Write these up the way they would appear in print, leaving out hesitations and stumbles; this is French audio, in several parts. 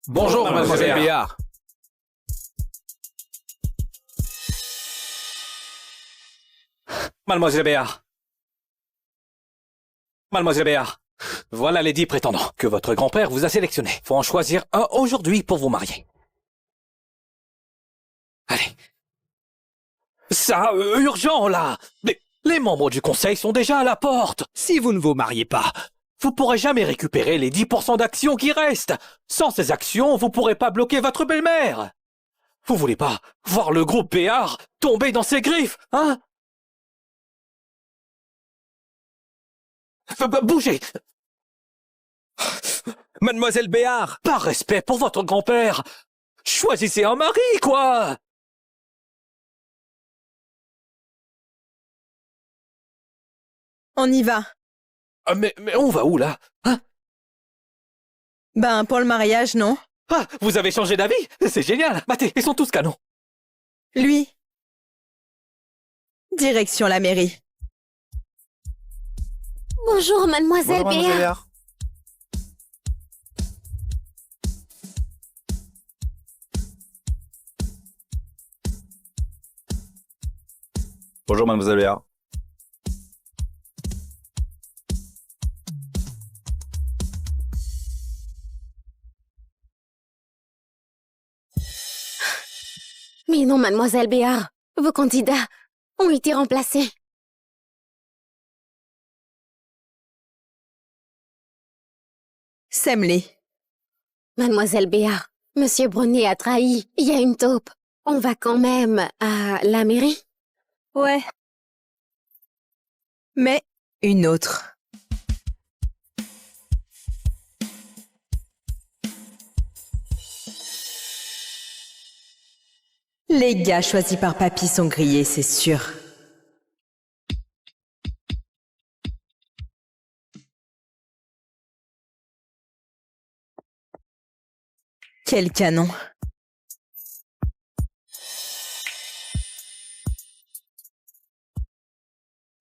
Bonjour, mademoiselle Béard. Mademoiselle Béard. Mademoiselle Béard. Voilà les 10 prétendants que votre grand-père vous a sélectionnés. Faut en choisir un aujourd'hui pour vous marier. Allez. Ça, urgent, là. Les membres du conseil sont déjà à la porte. Si vous ne vous mariez pas, vous pourrez jamais récupérer les 10% d'actions qui restent. Sans ces actions, vous pourrez pas bloquer votre belle-mère. Vous voulez pas voir le groupe Béard tomber dans ses griffes, hein? Bougez! Mademoiselle Béard! Par respect pour votre grand-père, choisissez un mari, quoi! On y va. Mais on va où, là? Hein? Ben, pour le mariage, non? Ah, vous avez changé d'avis? C'est génial! Matez, ils sont tous canons. Lui. Direction la mairie. Bonjour, mademoiselle Bonjour, mademoiselle Béard. Béard. Bonjour, mademoiselle Béard. Mais non, mademoiselle Béard. Vos candidats ont été remplacés. Sème-les. Mademoiselle Béard, monsieur Brunet a trahi. Il y a une taupe. On va quand même à la mairie? Ouais. Mais une autre. Les gars choisis par Papy sont grillés, c'est sûr. Quel canon.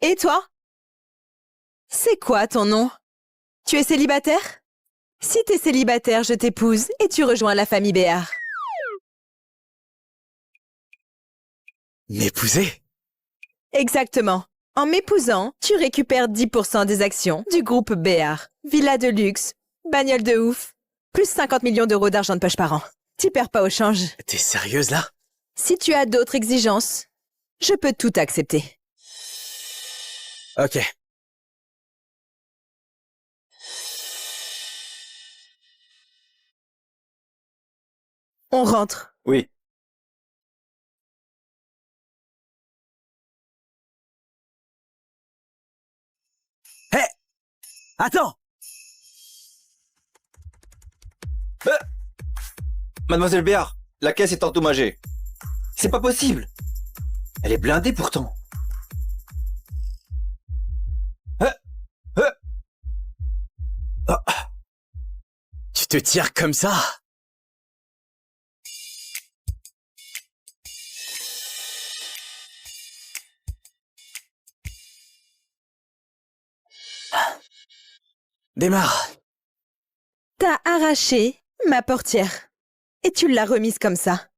Et toi? C'est quoi ton nom? Tu es célibataire? Si t'es célibataire, je t'épouse et tu rejoins la famille Béard. M'épouser? Exactement. En m'épousant, tu récupères 10% des actions du groupe Béard. Villa de luxe, bagnole de ouf, plus 50 millions d'euros d'argent de poche par an. T'y perds pas au change. T'es sérieuse là? Si tu as d'autres exigences, je peux tout accepter. Ok. On rentre. Oui. Hé! Attends! Mademoiselle Béard, la caisse est endommagée. C'est pas possible. Elle est blindée pourtant. Tu te tires comme ça? Démarre. T'as arraché ma portière et tu l'as remise comme ça.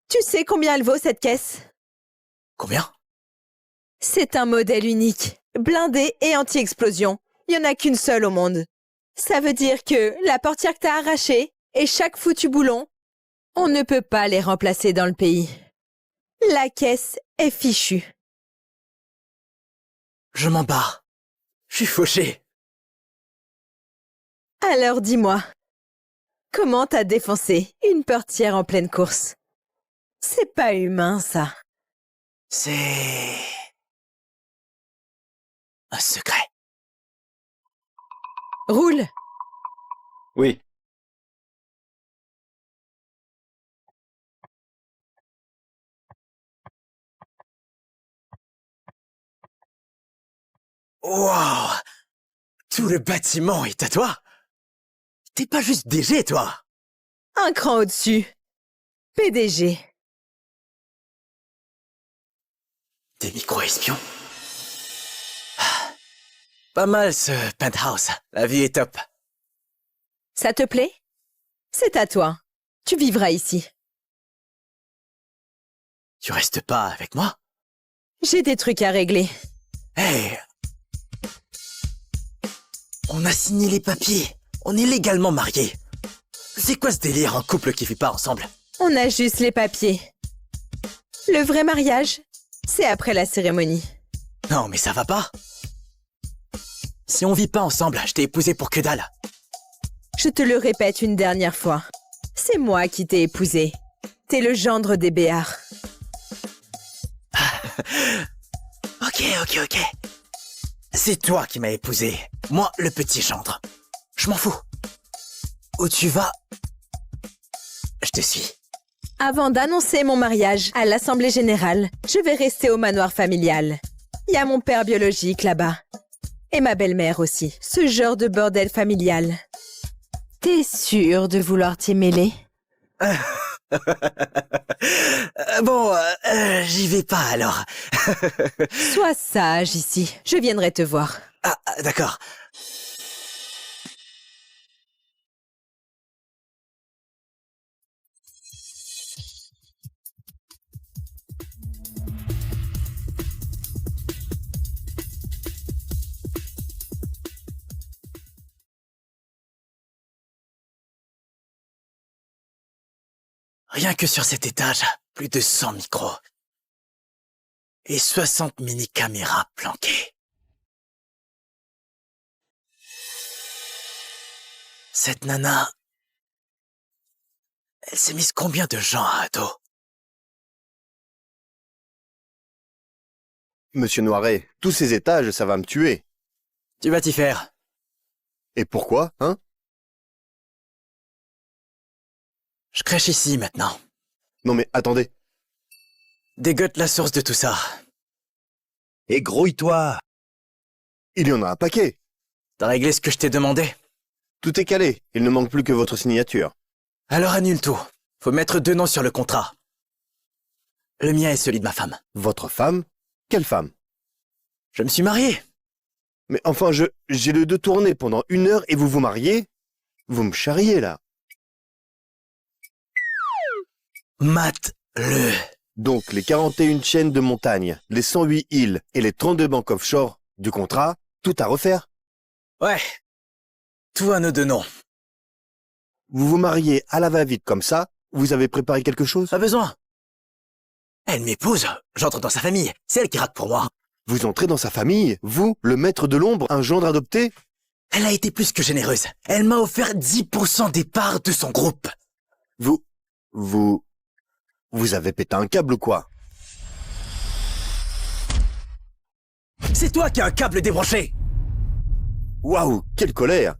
Tu sais combien elle vaut cette caisse? Combien? C'est un modèle unique, blindé et anti-explosion. Il n'y en a qu'une seule au monde. Ça veut dire que la portière que t'as arrachée et chaque foutu boulon, on ne peut pas les remplacer dans le pays. La caisse est fichue. Je m'en bats. Je suis fauché. Alors dis-moi, comment t'as défoncé une portière en pleine course? C'est pas humain, ça. C'est... un secret. Roule. Oui. Wow! Tout le bâtiment est à toi? T'es pas juste DG, toi? Un cran au-dessus. PDG. Des micro-espions? Pas mal ce penthouse. La vie est top. Ça te plaît? C'est à toi. Tu vivras ici. Tu restes pas avec moi? J'ai des trucs à régler. Hey! On a signé les papiers. On est légalement mariés. C'est quoi ce délire, un couple qui vit pas ensemble? On a juste les papiers. Le vrai mariage, c'est après la cérémonie. Non, mais ça va pas. Si on vit pas ensemble, je t'ai épousé pour que dalle. Je te le répète une dernière fois. C'est moi qui t'ai épousé. T'es le gendre des Béards. Ok. C'est toi qui m'as épousé. Moi, le petit gendre. Je m'en fous. Où tu vas, je te suis. Avant d'annoncer mon mariage à l'Assemblée Générale, je vais rester au manoir familial. Il y a mon père biologique là-bas. Et ma belle-mère aussi. Ce genre de bordel familial. T'es sûr de vouloir t'y mêler? Bon, j'y vais pas alors. Sois sage ici. Je viendrai te voir. Ah, d'accord. Rien que sur cet étage, plus de 100 micros. Et 60 mini-caméras planquées. Cette nana... Elle s'est mise combien de gens à dos? Monsieur Noiret, tous ces étages, ça va me tuer. Tu vas t'y faire. Et pourquoi, hein? Je crèche ici maintenant. Non mais attendez. Dégote la source de tout ça. Et grouille-toi. Il y en a un paquet. T'as réglé ce que je t'ai demandé? Tout est calé. Il ne manque plus que votre signature. Alors annule tout. Faut mettre 2 noms sur le contrat. Le mien est celui de ma femme. Votre femme? Quelle femme? Je me suis marié. Mais enfin, j'ai le 2 tourné pendant 1 heure et vous vous mariez? Vous me charriez, là. Mate-le. Donc, les 41 chaînes de montagne, les 108 îles et les 32 banques offshore du contrat, tout à refaire? Ouais. Tout à nos 2 noms. Vous vous mariez à la va-vite comme ça? Vous avez préparé quelque chose? Pas besoin. Elle m'épouse. J'entre dans sa famille. C'est elle qui rate pour moi. Vous entrez dans sa famille? Vous, le maître de l'ombre, un gendre adopté? Elle a été plus que généreuse. Elle m'a offert 10% des parts de son groupe. Vous avez pété un câble ou quoi? C'est toi qui as un câble débranché. Waouh, quelle colère!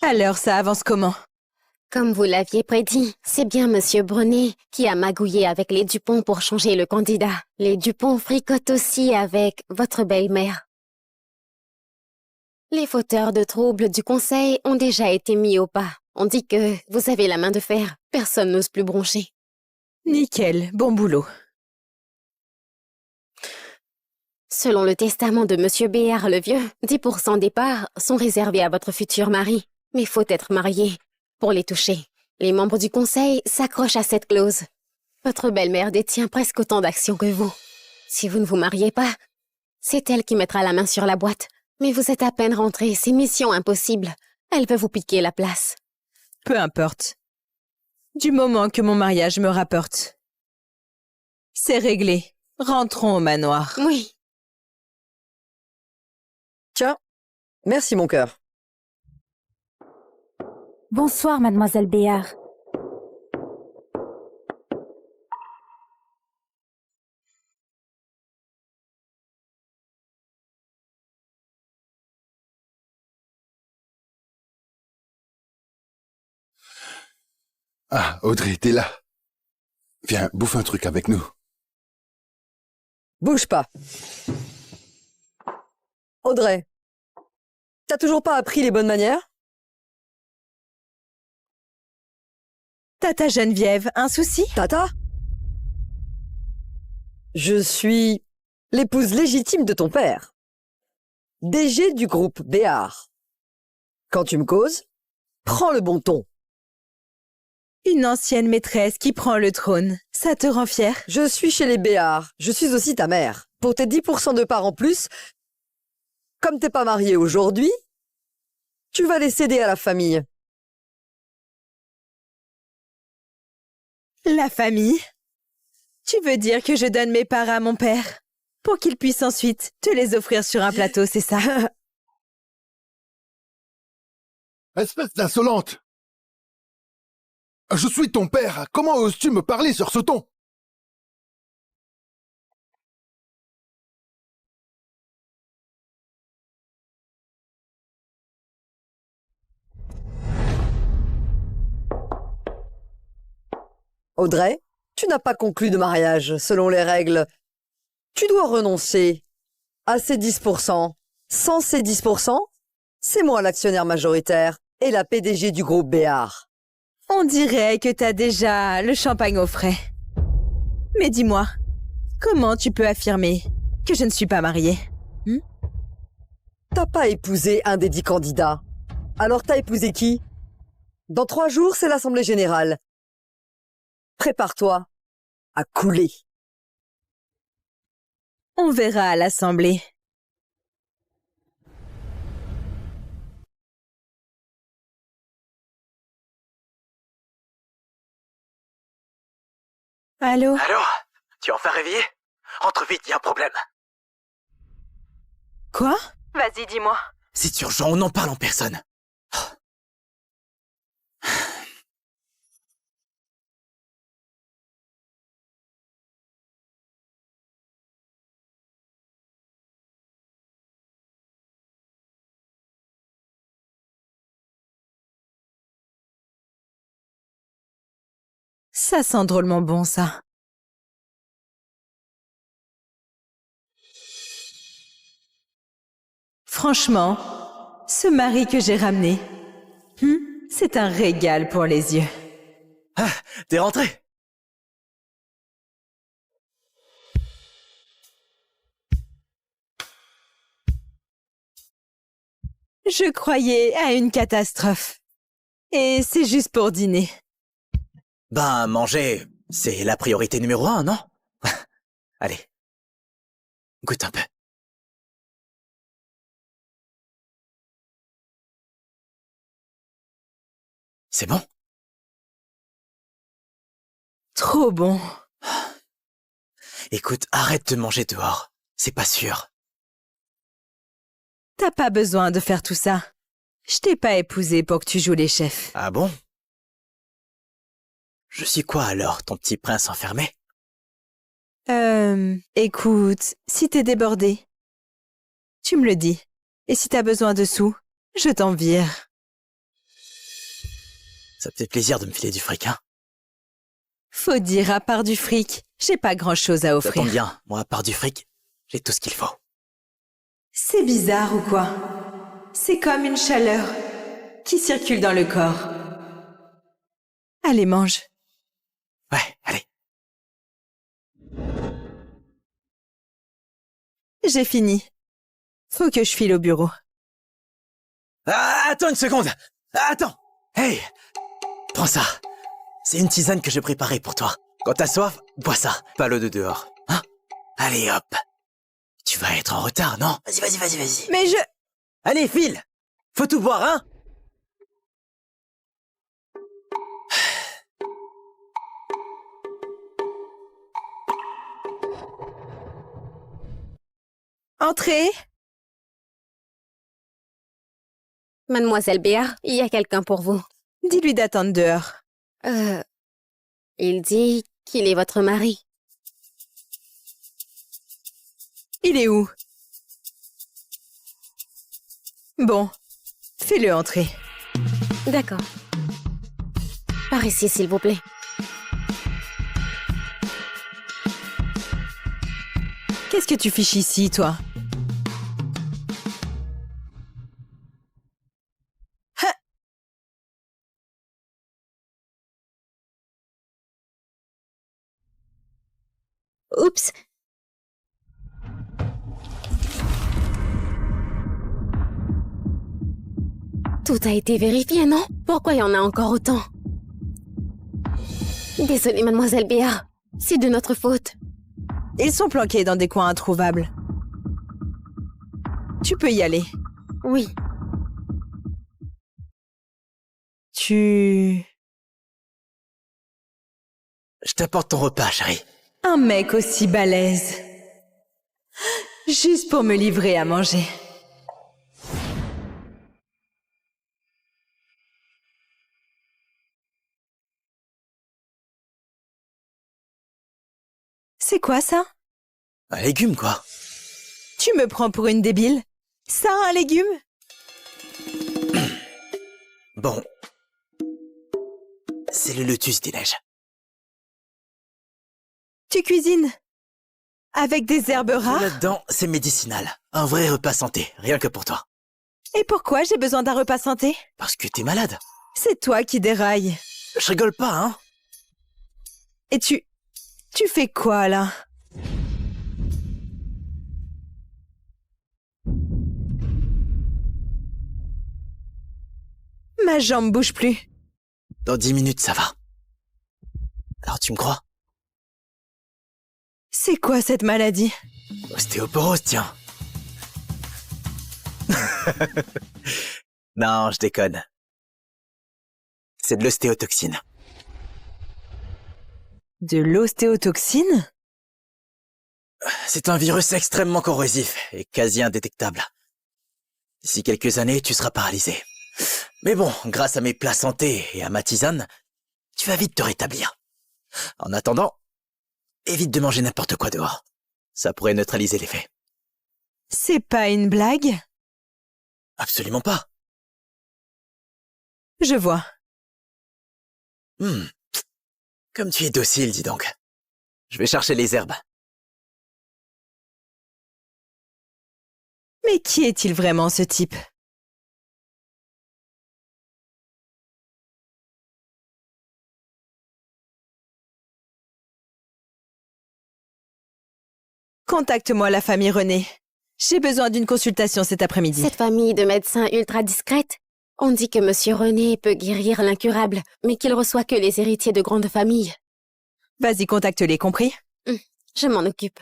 Alors, ça avance comment? Comme vous l'aviez prédit, c'est bien Monsieur Brunet qui a magouillé avec les Dupont pour changer le candidat. Les Dupont fricotent aussi avec votre belle-mère. Les fauteurs de troubles du conseil ont déjà été mis au pas. On dit que vous avez la main de fer. Personne n'ose plus broncher. Nickel, bon boulot. Selon le testament de Monsieur Béard le Vieux, 10% des parts sont réservés à votre futur mari. Mais faut être marié pour les toucher. Les membres du conseil s'accrochent à cette clause. Votre belle-mère détient presque autant d'actions que vous. Si vous ne vous mariez pas, c'est elle qui mettra la main sur la boîte. Mais vous êtes à peine rentré, c'est mission impossible. Elle veut vous piquer la place. Peu importe. Du moment que mon mariage me rapporte. C'est réglé. Rentrons au manoir. Oui. Tiens, merci mon cœur. Bonsoir, mademoiselle Béard. Ah, Audrey, t'es là. Viens, bouffe un truc avec nous. Bouge pas. Audrey, t'as toujours pas appris les bonnes manières? Tata Geneviève, un souci? Tata? Je suis l'épouse légitime de ton père. DG du groupe Béar. Quand tu me causes, prends le bon ton. Une ancienne maîtresse qui prend le trône. Ça te rend fier? Je suis chez les Béar. Je suis aussi ta mère. Pour tes 10% de parts en plus, comme t'es pas marié aujourd'hui, tu vas les céder à la famille. La famille? Tu veux dire que je donne mes parts à mon père pour qu'il puisse ensuite te les offrir sur un plateau, c'est ça? Espèce d'insolente! Je suis ton père. Comment oses-tu me parler sur ce ton? Audrey, tu n'as pas conclu de mariage selon les règles. Tu dois renoncer à ces 10%. Sans ces 10%, c'est moi l'actionnaire majoritaire et la PDG du groupe Béar. On dirait que t'as déjà le champagne au frais. Mais dis-moi, comment tu peux affirmer que je ne suis pas mariée? T'as pas épousé un des 10 candidats. Alors t'as épousé qui? Dans 3 jours, c'est l'Assemblée Générale. Prépare-toi à couler. On verra à l'Assemblée. Allô? Allô? Tu es enfin réveillé? Rentre vite, y a un problème. Quoi? Vas-y, dis-moi. C'est urgent, on en parle en personne. Ça sent drôlement bon, ça. Franchement, ce mari que j'ai ramené, c'est un régal pour les yeux. Ah, t'es rentré? Je croyais à une catastrophe. Et c'est juste pour dîner. Ben, manger, c'est la priorité numéro 1, non? Allez, goûte un peu. C'est bon? Trop bon. Écoute, arrête de manger dehors. C'est pas sûr. T'as pas besoin de faire tout ça. Je t'ai pas épousé pour que tu joues les chefs. Ah bon? Je suis quoi alors, ton petit prince enfermé? Écoute, si t'es débordé, tu me le dis. Et si t'as besoin de sous, je t'en vire. Ça te fait plaisir de me filer du fric, hein? Faut dire, à part du fric, j'ai pas grand-chose à Ça offrir. tombe bien, moi, à part du fric, j'ai tout ce qu'il faut. C'est bizarre ou quoi? C'est comme une chaleur qui circule dans le corps. Allez, mange. Ouais, allez. J'ai fini. Faut que je file au bureau. Ah, attends une seconde! Attends! Hey! Prends ça. C'est une tisane que j'ai préparée pour toi. Quand t'as soif, bois ça. Pas l'eau de dehors. Hein? Allez, hop. Tu vas être en retard, non? Vas-y. Mais je... Allez, file! Faut tout boire, hein? Entrez. Mademoiselle Béar, il y a quelqu'un pour vous. Dis-lui d'attendre dehors. Il dit qu'il est votre mari. Il est où? Bon, fais-le entrer. D'accord. Par ici, s'il vous plaît. Qu'est-ce que tu fiches ici, toi? Oups. Tout a été vérifié, non? Pourquoi il y en a encore autant? Désolée, mademoiselle Béar. C'est de notre faute. Ils sont planqués dans des coins introuvables. Tu peux y aller. Oui. Tu... Je t'apporte ton repas, chérie. Un mec aussi balèze. Juste pour me livrer à manger. C'est quoi ça? Un légume, quoi. Tu me prends pour une débile? Ça, un légume? Bon. C'est le lotus des neiges. Tu cuisines? Avec des herbes rares? Là-dedans, c'est médicinal. Un vrai repas santé, rien que pour toi. Et pourquoi j'ai besoin d'un repas santé? Parce que t'es malade. C'est toi qui dérailles. Je rigole pas, hein. Et tu fais quoi, là? Ma jambe bouge plus. Dans 10 minutes, ça va. Alors tu me crois? C'est quoi cette maladie? Ostéoporose, tiens. Non, je déconne. C'est de l'ostéotoxine. De l'ostéotoxine? C'est un virus extrêmement corrosif et quasi indétectable. D'ici quelques années, tu seras paralysé. Mais bon, grâce à mes plats santé et à ma tisane, tu vas vite te rétablir. En attendant, évite de manger n'importe quoi dehors. Ça pourrait neutraliser l'effet. C'est pas une blague? Absolument pas. Je vois. Comme tu es docile, dis donc. Je vais chercher les herbes. Mais qui est-il vraiment, ce type? Contacte-moi la famille René. J'ai besoin d'une consultation cet après-midi. Cette famille de médecins ultra discrète. On dit que Monsieur René peut guérir l'incurable, mais qu'il reçoit que les héritiers de grandes familles. Vas-y, contacte-les, compris? Je m'en occupe.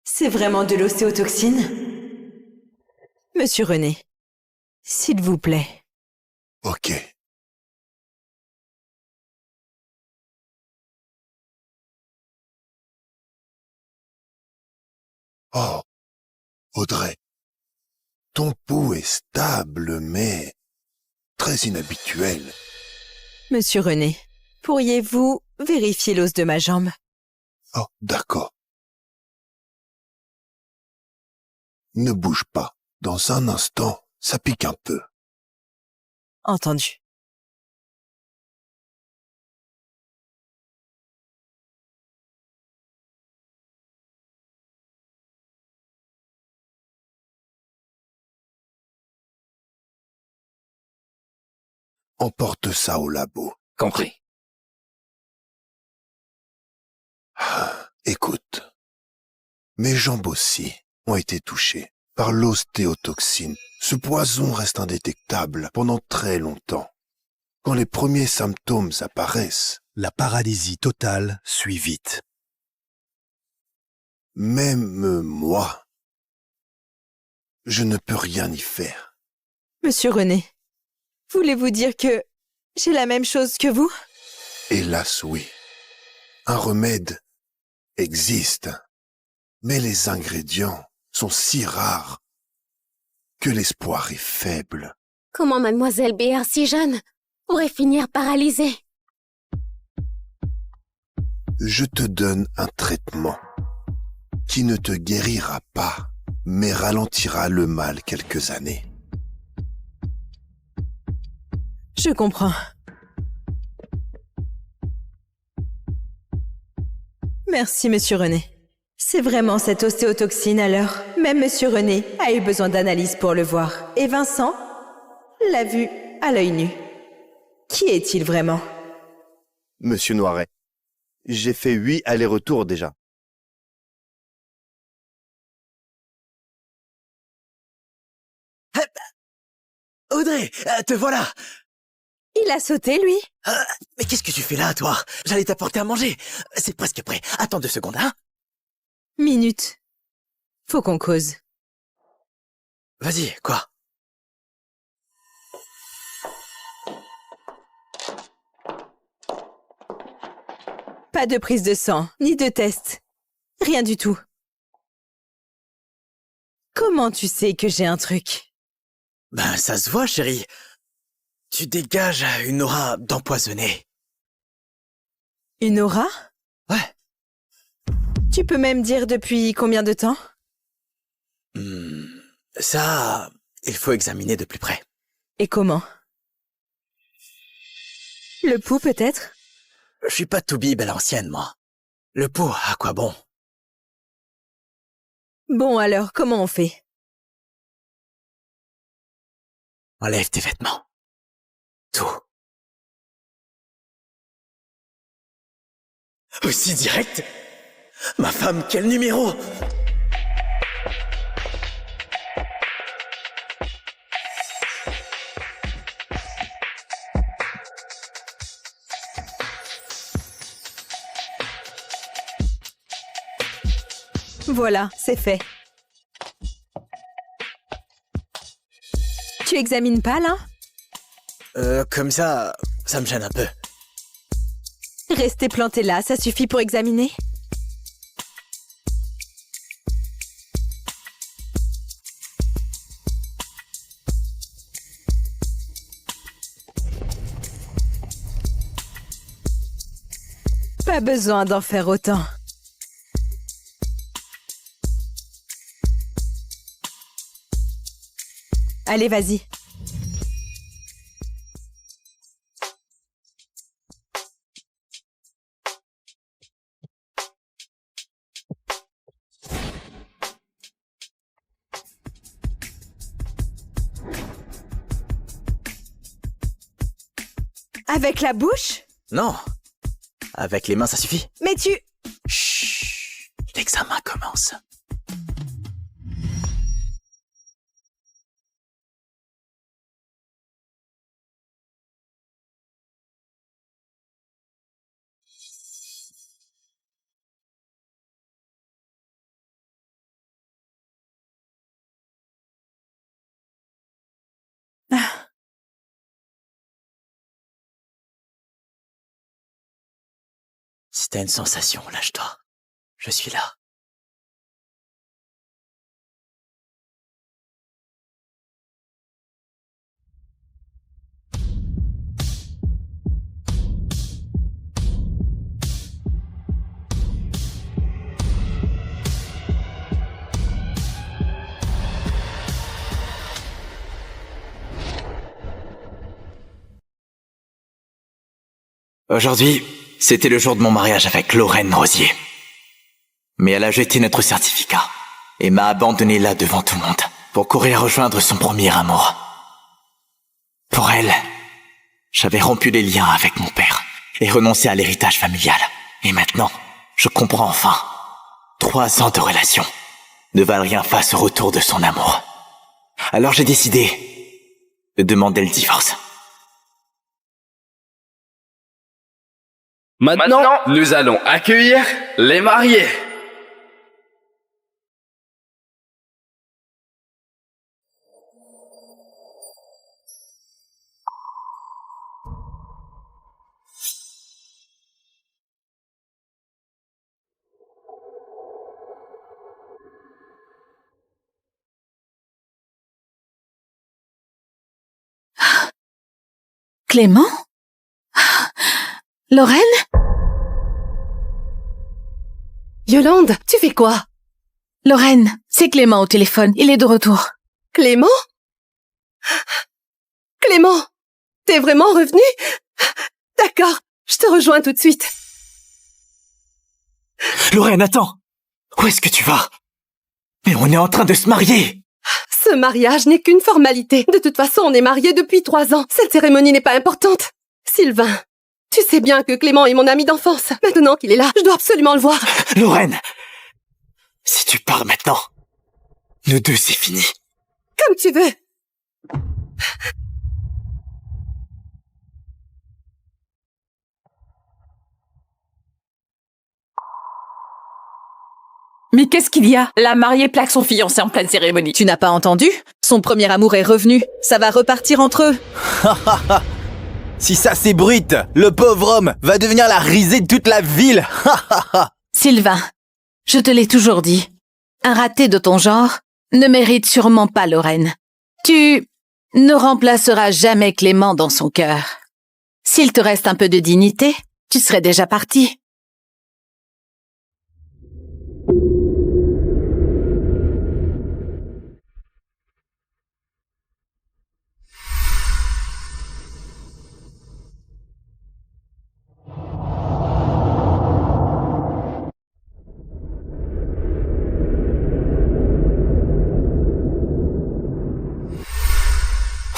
C'est vraiment de l'ostéotoxine? Monsieur René, s'il vous plaît. Ok. Oh, Audrey, ton pouls est stable, mais très inhabituel. Monsieur René, pourriez-vous vérifier l'os de ma jambe? Oh, d'accord. Ne bouge pas. Dans un instant, ça pique un peu. Entendu. Emporte ça au labo. Compris. Écoute, mes jambes aussi ont été touchées par l'ostéotoxine. Ce poison reste indétectable pendant très longtemps. Quand les premiers symptômes apparaissent, la paralysie totale suit vite. Même moi, je ne peux rien y faire. Monsieur René, voulez-vous dire que j'ai la même chose que vous? Hélas, oui. Un remède existe, mais les ingrédients sont si rares que l'espoir est faible. Comment mademoiselle Béar, si jeune, pourrait finir paralysée? Je te donne un traitement qui ne te guérira pas, mais ralentira le mal quelques années. Je comprends. Merci, Monsieur René. C'est vraiment cette ostéotoxine alors. Même Monsieur René a eu besoin d'analyse pour le voir. Et Vincent l'a vu à l'œil nu. Qui est-il vraiment? Monsieur Noiret, j'ai fait 8 allers-retours déjà. Audrey, te voilà. Il a sauté, lui? Mais qu'est-ce que tu fais là, toi? J'allais t'apporter à manger. C'est presque prêt. Attends 2 secondes, hein? Minute. Faut qu'on cause. Vas-y, quoi? Pas de prise de sang, ni de test. Rien du tout. Comment tu sais que j'ai un truc? Ben, ça se voit, chérie. Tu dégages une aura d'empoisonné. Une aura? Ouais. Tu peux même dire depuis combien de temps? Ça, il faut examiner de plus près. Et comment? Le pouls, peut-être? Je suis pas toubib à l'ancienne, moi. Le pot, à quoi bon? Bon alors, comment on fait? Enlève tes vêtements. Tout. Aussi direct? Ma femme, quel numéro? Voilà, c'est fait. Tu examines pas, là? Comme ça me gêne un peu. Rester planté là, ça suffit pour examiner? Pas besoin d'en faire autant. Allez, vas-y. Avec la bouche? Non. Avec les mains, ça suffit. Mais tu... Chut. L'examen commence. Si t'as une sensation, lâche-toi. Je suis là. Aujourd'hui, c'était le jour de mon mariage avec Lorraine Rosier. Mais elle a jeté notre certificat et m'a abandonné là devant tout le monde pour courir rejoindre son premier amour. Pour elle, j'avais rompu les liens avec mon père et renoncé à l'héritage familial. Et maintenant, je comprends enfin. 3 ans de relation ne valent rien face au retour de son amour. Alors j'ai décidé de demander le divorce. Maintenant, nous allons accueillir les mariés. Clément? Lorraine? Yolande, tu fais quoi? Lorraine, c'est Clément au téléphone, il est de retour. Clément? Clément, t'es vraiment revenu? D'accord, je te rejoins tout de suite. Lorraine, attends! Où est-ce que tu vas? Mais on est en train de se marier! Ce mariage n'est qu'une formalité. De toute façon, on est mariés depuis 3 ans. Cette cérémonie n'est pas importante. Sylvain, tu sais bien que Clément est mon ami d'enfance. Maintenant qu'il est là, je dois absolument le voir. Lorraine! Si tu pars maintenant, nous deux, c'est fini. Comme tu veux. Mais qu'est-ce qu'il y a? La mariée plaque son fiancé en pleine cérémonie. Tu n'as pas entendu? Son premier amour est revenu. Ça va repartir entre eux. Si ça s'ébruite, le pauvre homme va devenir la risée de toute la ville. Sylvain, je te l'ai toujours dit. Un raté de ton genre ne mérite sûrement pas Lorraine. Tu ne remplaceras jamais Clément dans son cœur. S'il te reste un peu de dignité, tu serais déjà parti.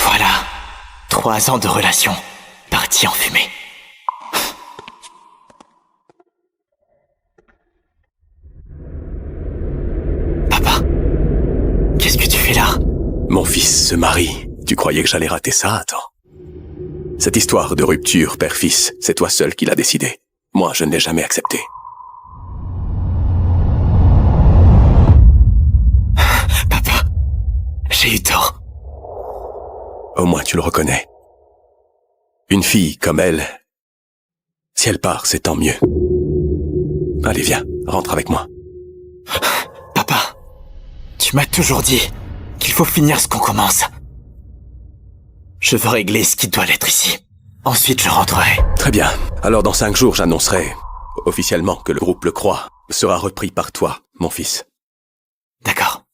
Voilà, 3 ans de relation, partis en fumée. Papa, qu'est-ce que tu fais là? Mon fils se marie. Tu croyais que j'allais rater ça, attends. Cette histoire de rupture père-fils, c'est toi seul qui l'as décidé. Moi, je ne l'ai jamais accepté. Papa, j'ai eu tort. Au moins tu le reconnais. Une fille comme elle, si elle part, c'est tant mieux. Allez, viens, rentre avec moi. Papa, tu m'as toujours dit qu'il faut finir ce qu'on commence. Je veux régler ce qui doit l'être ici. Ensuite, je rentrerai. Très bien. Alors dans 5 jours, j'annoncerai officiellement que le groupe Le Croix sera repris par toi, mon fils. D'accord.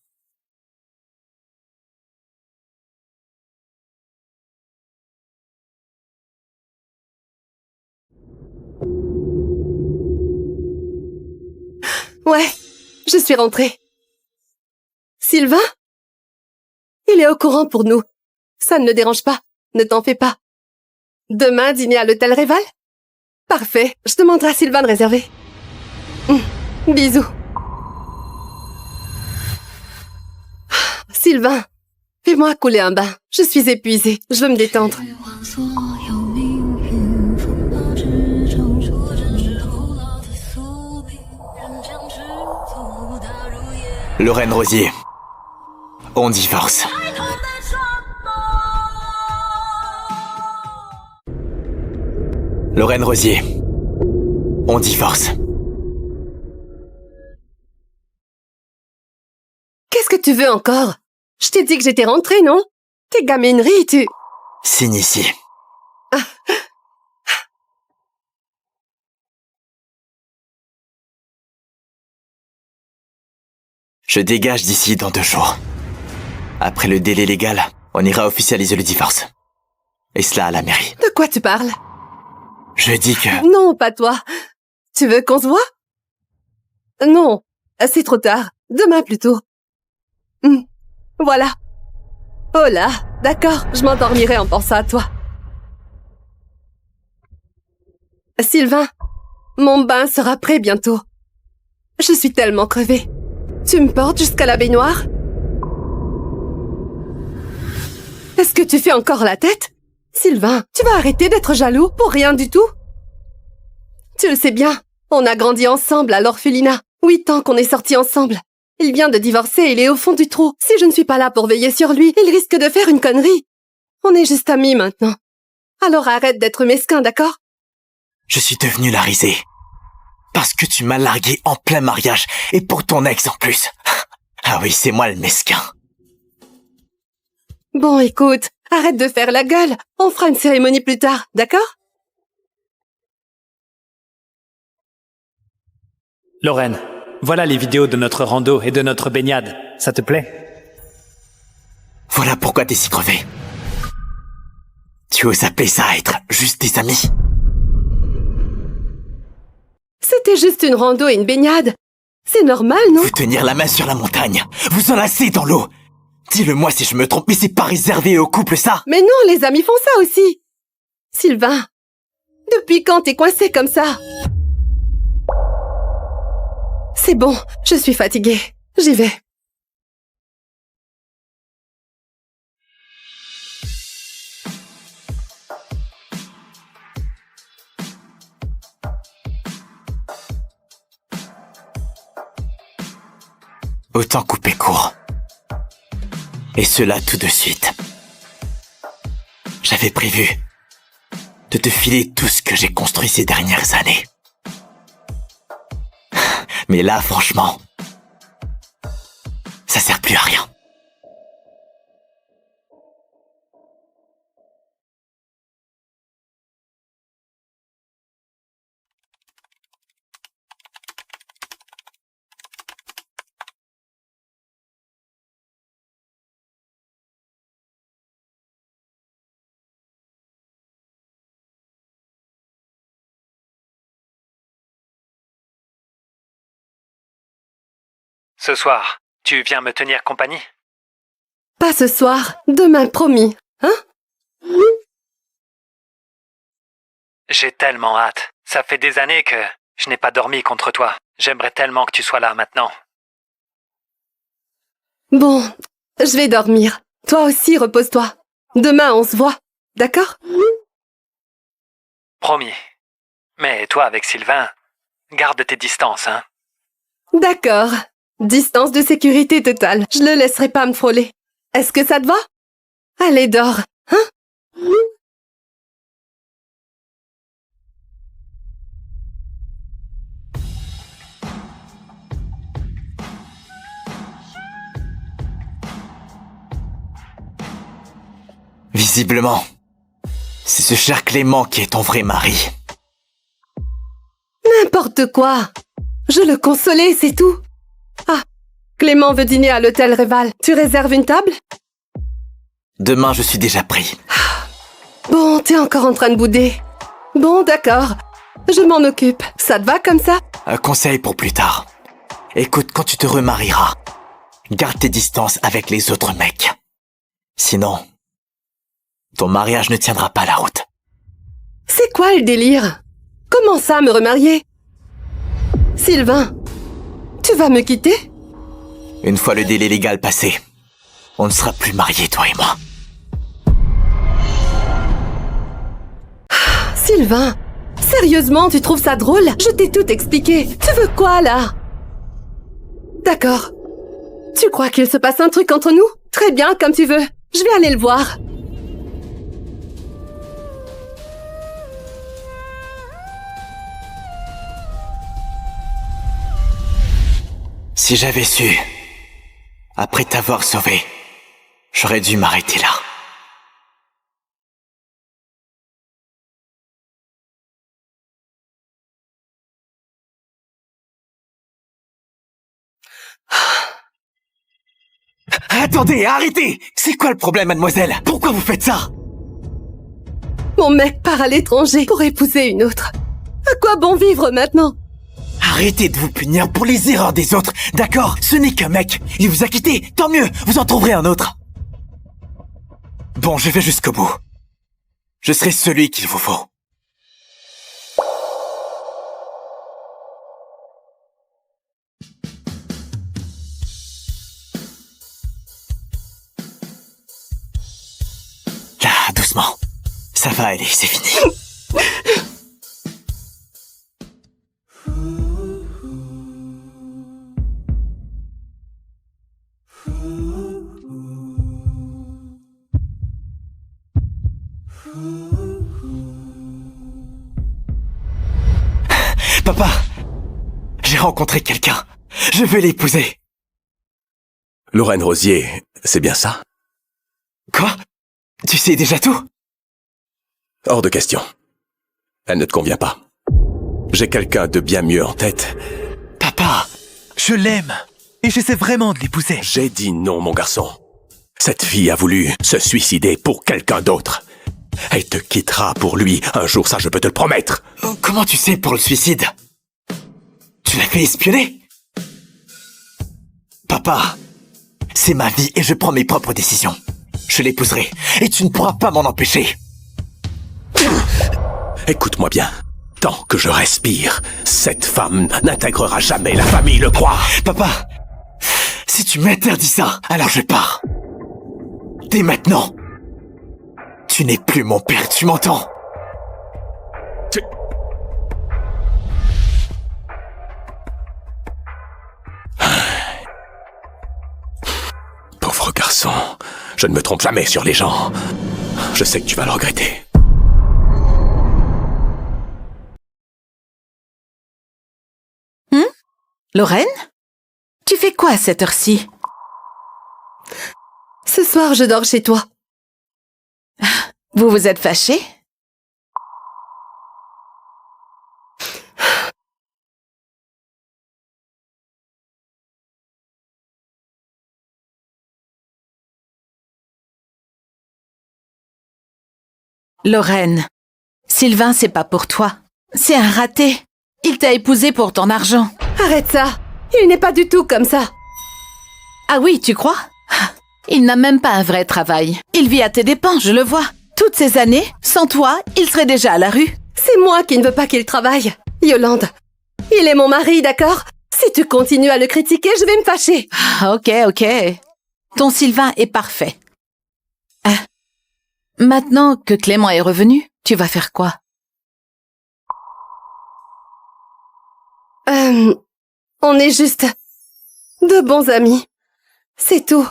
Ouais, je suis rentrée. Sylvain? Il est au courant pour nous. Ça ne le dérange pas. Ne t'en fais pas. Demain, dîner à l'hôtel Réval? Parfait. Je demanderai à Sylvain de réserver. Bisous. Sylvain, fais-moi couler un bain. Je suis épuisée. Je veux me détendre. Lorraine Rosier, on divorce. Lorraine Rosier, on divorce. Qu'est-ce que tu veux encore? Je t'ai dit que j'étais rentrée, non? Tes gamineries, tu... Signe ici. Je dégage d'ici dans 2 jours. Après le délai légal, on ira officialiser le divorce. Et cela à la mairie. De quoi tu parles? Je dis que... Non, pas toi. Tu veux qu'on se voit? Non, c'est trop tard. Demain plutôt. Voilà. Oh là, d'accord, je m'endormirai en pensant à toi. Sylvain, mon bain sera prêt bientôt. Je suis tellement crevée. Tu me portes jusqu'à la baignoire? Est-ce que tu fais encore la tête? Sylvain, tu vas arrêter d'être jaloux pour rien du tout? Tu le sais bien, on a grandi ensemble à l'orphelinat. 8 ans qu'on est sortis ensemble. Il vient de divorcer et il est au fond du trou. Si je ne suis pas là pour veiller sur lui, il risque de faire une connerie. On est juste amis maintenant. Alors arrête d'être mesquin, d'accord? Je suis devenu la risée. Parce que tu m'as largué en plein mariage, et pour ton ex en plus. Ah oui, c'est moi le mesquin. Bon, écoute, arrête de faire la gueule. On fera une cérémonie plus tard, d'accord? Lorraine, voilà les vidéos de notre rando et de notre baignade. Ça te plaît? Voilà pourquoi t'es si crevé. Tu oses appeler ça être juste des amis? C'était juste une rando et une baignade. C'est normal, non? Vous tenir la main sur la montagne, vous enlacer dans l'eau. Dis-le-moi si je me trompe, mais c'est pas réservé aux couples, ça? Mais non, les amis font ça aussi. Sylvain, depuis quand t'es coincé comme ça? C'est bon, je suis fatiguée. J'y vais. autant couper court. Et cela tout de suite. J'avais prévu de te filer tout ce que j'ai construit ces dernières années. Mais là, franchement, ça sert plus à rien. Ce soir, tu viens me tenir compagnie? Pas ce soir, demain promis, hein? J'ai tellement hâte. Ça fait des années que je n'ai pas dormi contre toi. J'aimerais tellement que tu sois là maintenant. Bon, je vais dormir. Toi aussi, repose-toi. Demain, on se voit, d'accord? Promis. Mais toi, avec Sylvain, garde tes distances, hein? D'accord. Distance de sécurité totale. Je le laisserai pas me frôler. Est-ce que ça te va? Allez, dors, hein? Visiblement, c'est ce cher Clément qui est ton vrai mari. N'importe quoi. Je le consolais, c'est tout. Ah, Clément veut dîner à l'hôtel Réval. Tu réserves une table? Demain, je suis déjà pris. Bon, t'es encore en train de bouder. Bon, d'accord. Je m'en occupe. Ça te va comme ça? Un conseil pour plus tard. Écoute, quand tu te remarieras, garde tes distances avec les autres mecs. Sinon, ton mariage ne tiendra pas la route. C'est quoi le délire? Comment ça, me remarier? Sylvain, tu vas me quitter? Une fois le délai légal passé, on ne sera plus mariés, toi et moi. Sylvain, sérieusement, tu trouves ça drôle? Je t'ai tout expliqué. Tu veux quoi, là? D'accord. Tu crois qu'il se passe un truc entre nous? Très bien, comme tu veux. Je vais aller le voir. Si j'avais su, après t'avoir sauvé, j'aurais dû m'arrêter là. Attendez, arrêtez! C'est quoi le problème, mademoiselle? Pourquoi vous faites ça? Mon mec part à l'étranger pour épouser une autre. À quoi bon vivre maintenant? Arrêtez de vous punir pour les erreurs des autres, d'accord? Ce n'est qu'un mec. Il vous a quitté, tant mieux, vous en trouverez un autre. Bon, je vais jusqu'au bout. Je serai celui qu'il vous faut. Là, doucement. Ça va aller, c'est fini. Papa, j'ai rencontré quelqu'un. Je veux l'épouser. Lorraine Rosier, c'est bien ça? Quoi? Tu sais déjà tout? Hors de question. Elle ne te convient pas. J'ai quelqu'un de bien mieux en tête. Papa, je l'aime. Et j'essaie vraiment de l'épouser. J'ai dit non, mon garçon. Cette fille a voulu se suicider pour quelqu'un d'autre. Elle te quittera pour lui un jour, ça je peux te le promettre. Comment tu sais pour le suicide? Tu l'as fait espionner? Papa, c'est ma vie et je prends mes propres décisions. Je l'épouserai et tu ne pourras pas m'en empêcher. Écoute-moi bien. Tant que je respire, cette femme n'intégrera jamais la famille, le crois? Papa, si tu m'interdis ça, alors je pars. Dès maintenant. Tu n'es plus mon père, tu m'entends? garçon. Je ne me trompe jamais sur les gens. Je sais que tu vas le regretter. Lorraine? Tu fais quoi à cette heure-ci? Ce soir, je dors chez toi. Vous vous êtes fâchés? Lorraine, Sylvain, c'est pas pour toi. C'est un raté. Il t'a épousé pour ton argent. Arrête ça. Il n'est pas du tout comme ça. Ah oui, tu crois? Il n'a même pas un vrai travail. Il vit à tes dépens, je le vois. Toutes ces années, sans toi, il serait déjà à la rue. C'est moi qui ne veux pas qu'il travaille. Yolande, il est mon mari, d'accord? Si tu continues à le critiquer, je vais me fâcher. Ok. Ton Sylvain est parfait. Maintenant que Clément est revenu, tu vas faire quoi? On est juste de bons amis. C'est tout.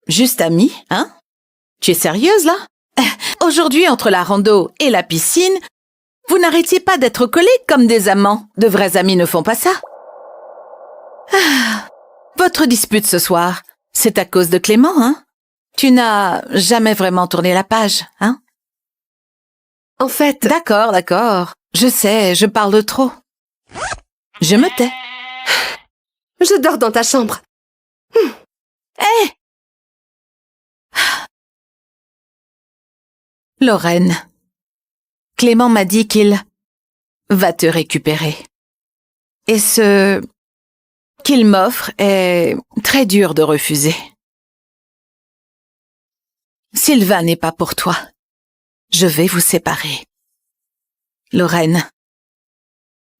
Juste amis, hein? Tu es sérieuse, là? Aujourd'hui, entre la rando et la piscine, vous n'arrêtiez pas d'être collés comme des amants. De vrais amis ne font pas ça. Votre dispute ce soir, c'est à cause de Clément, hein? Tu n'as jamais vraiment tourné la page, hein? En fait... D'accord. Je sais, je parle de trop. Je me tais. Je dors dans ta chambre. Hé! Lorraine, Clément m'a dit qu'il va te récupérer. Et ce qu'il m'offre est très dur de refuser. Sylvain n'est pas pour toi. Je vais vous séparer. Lorraine,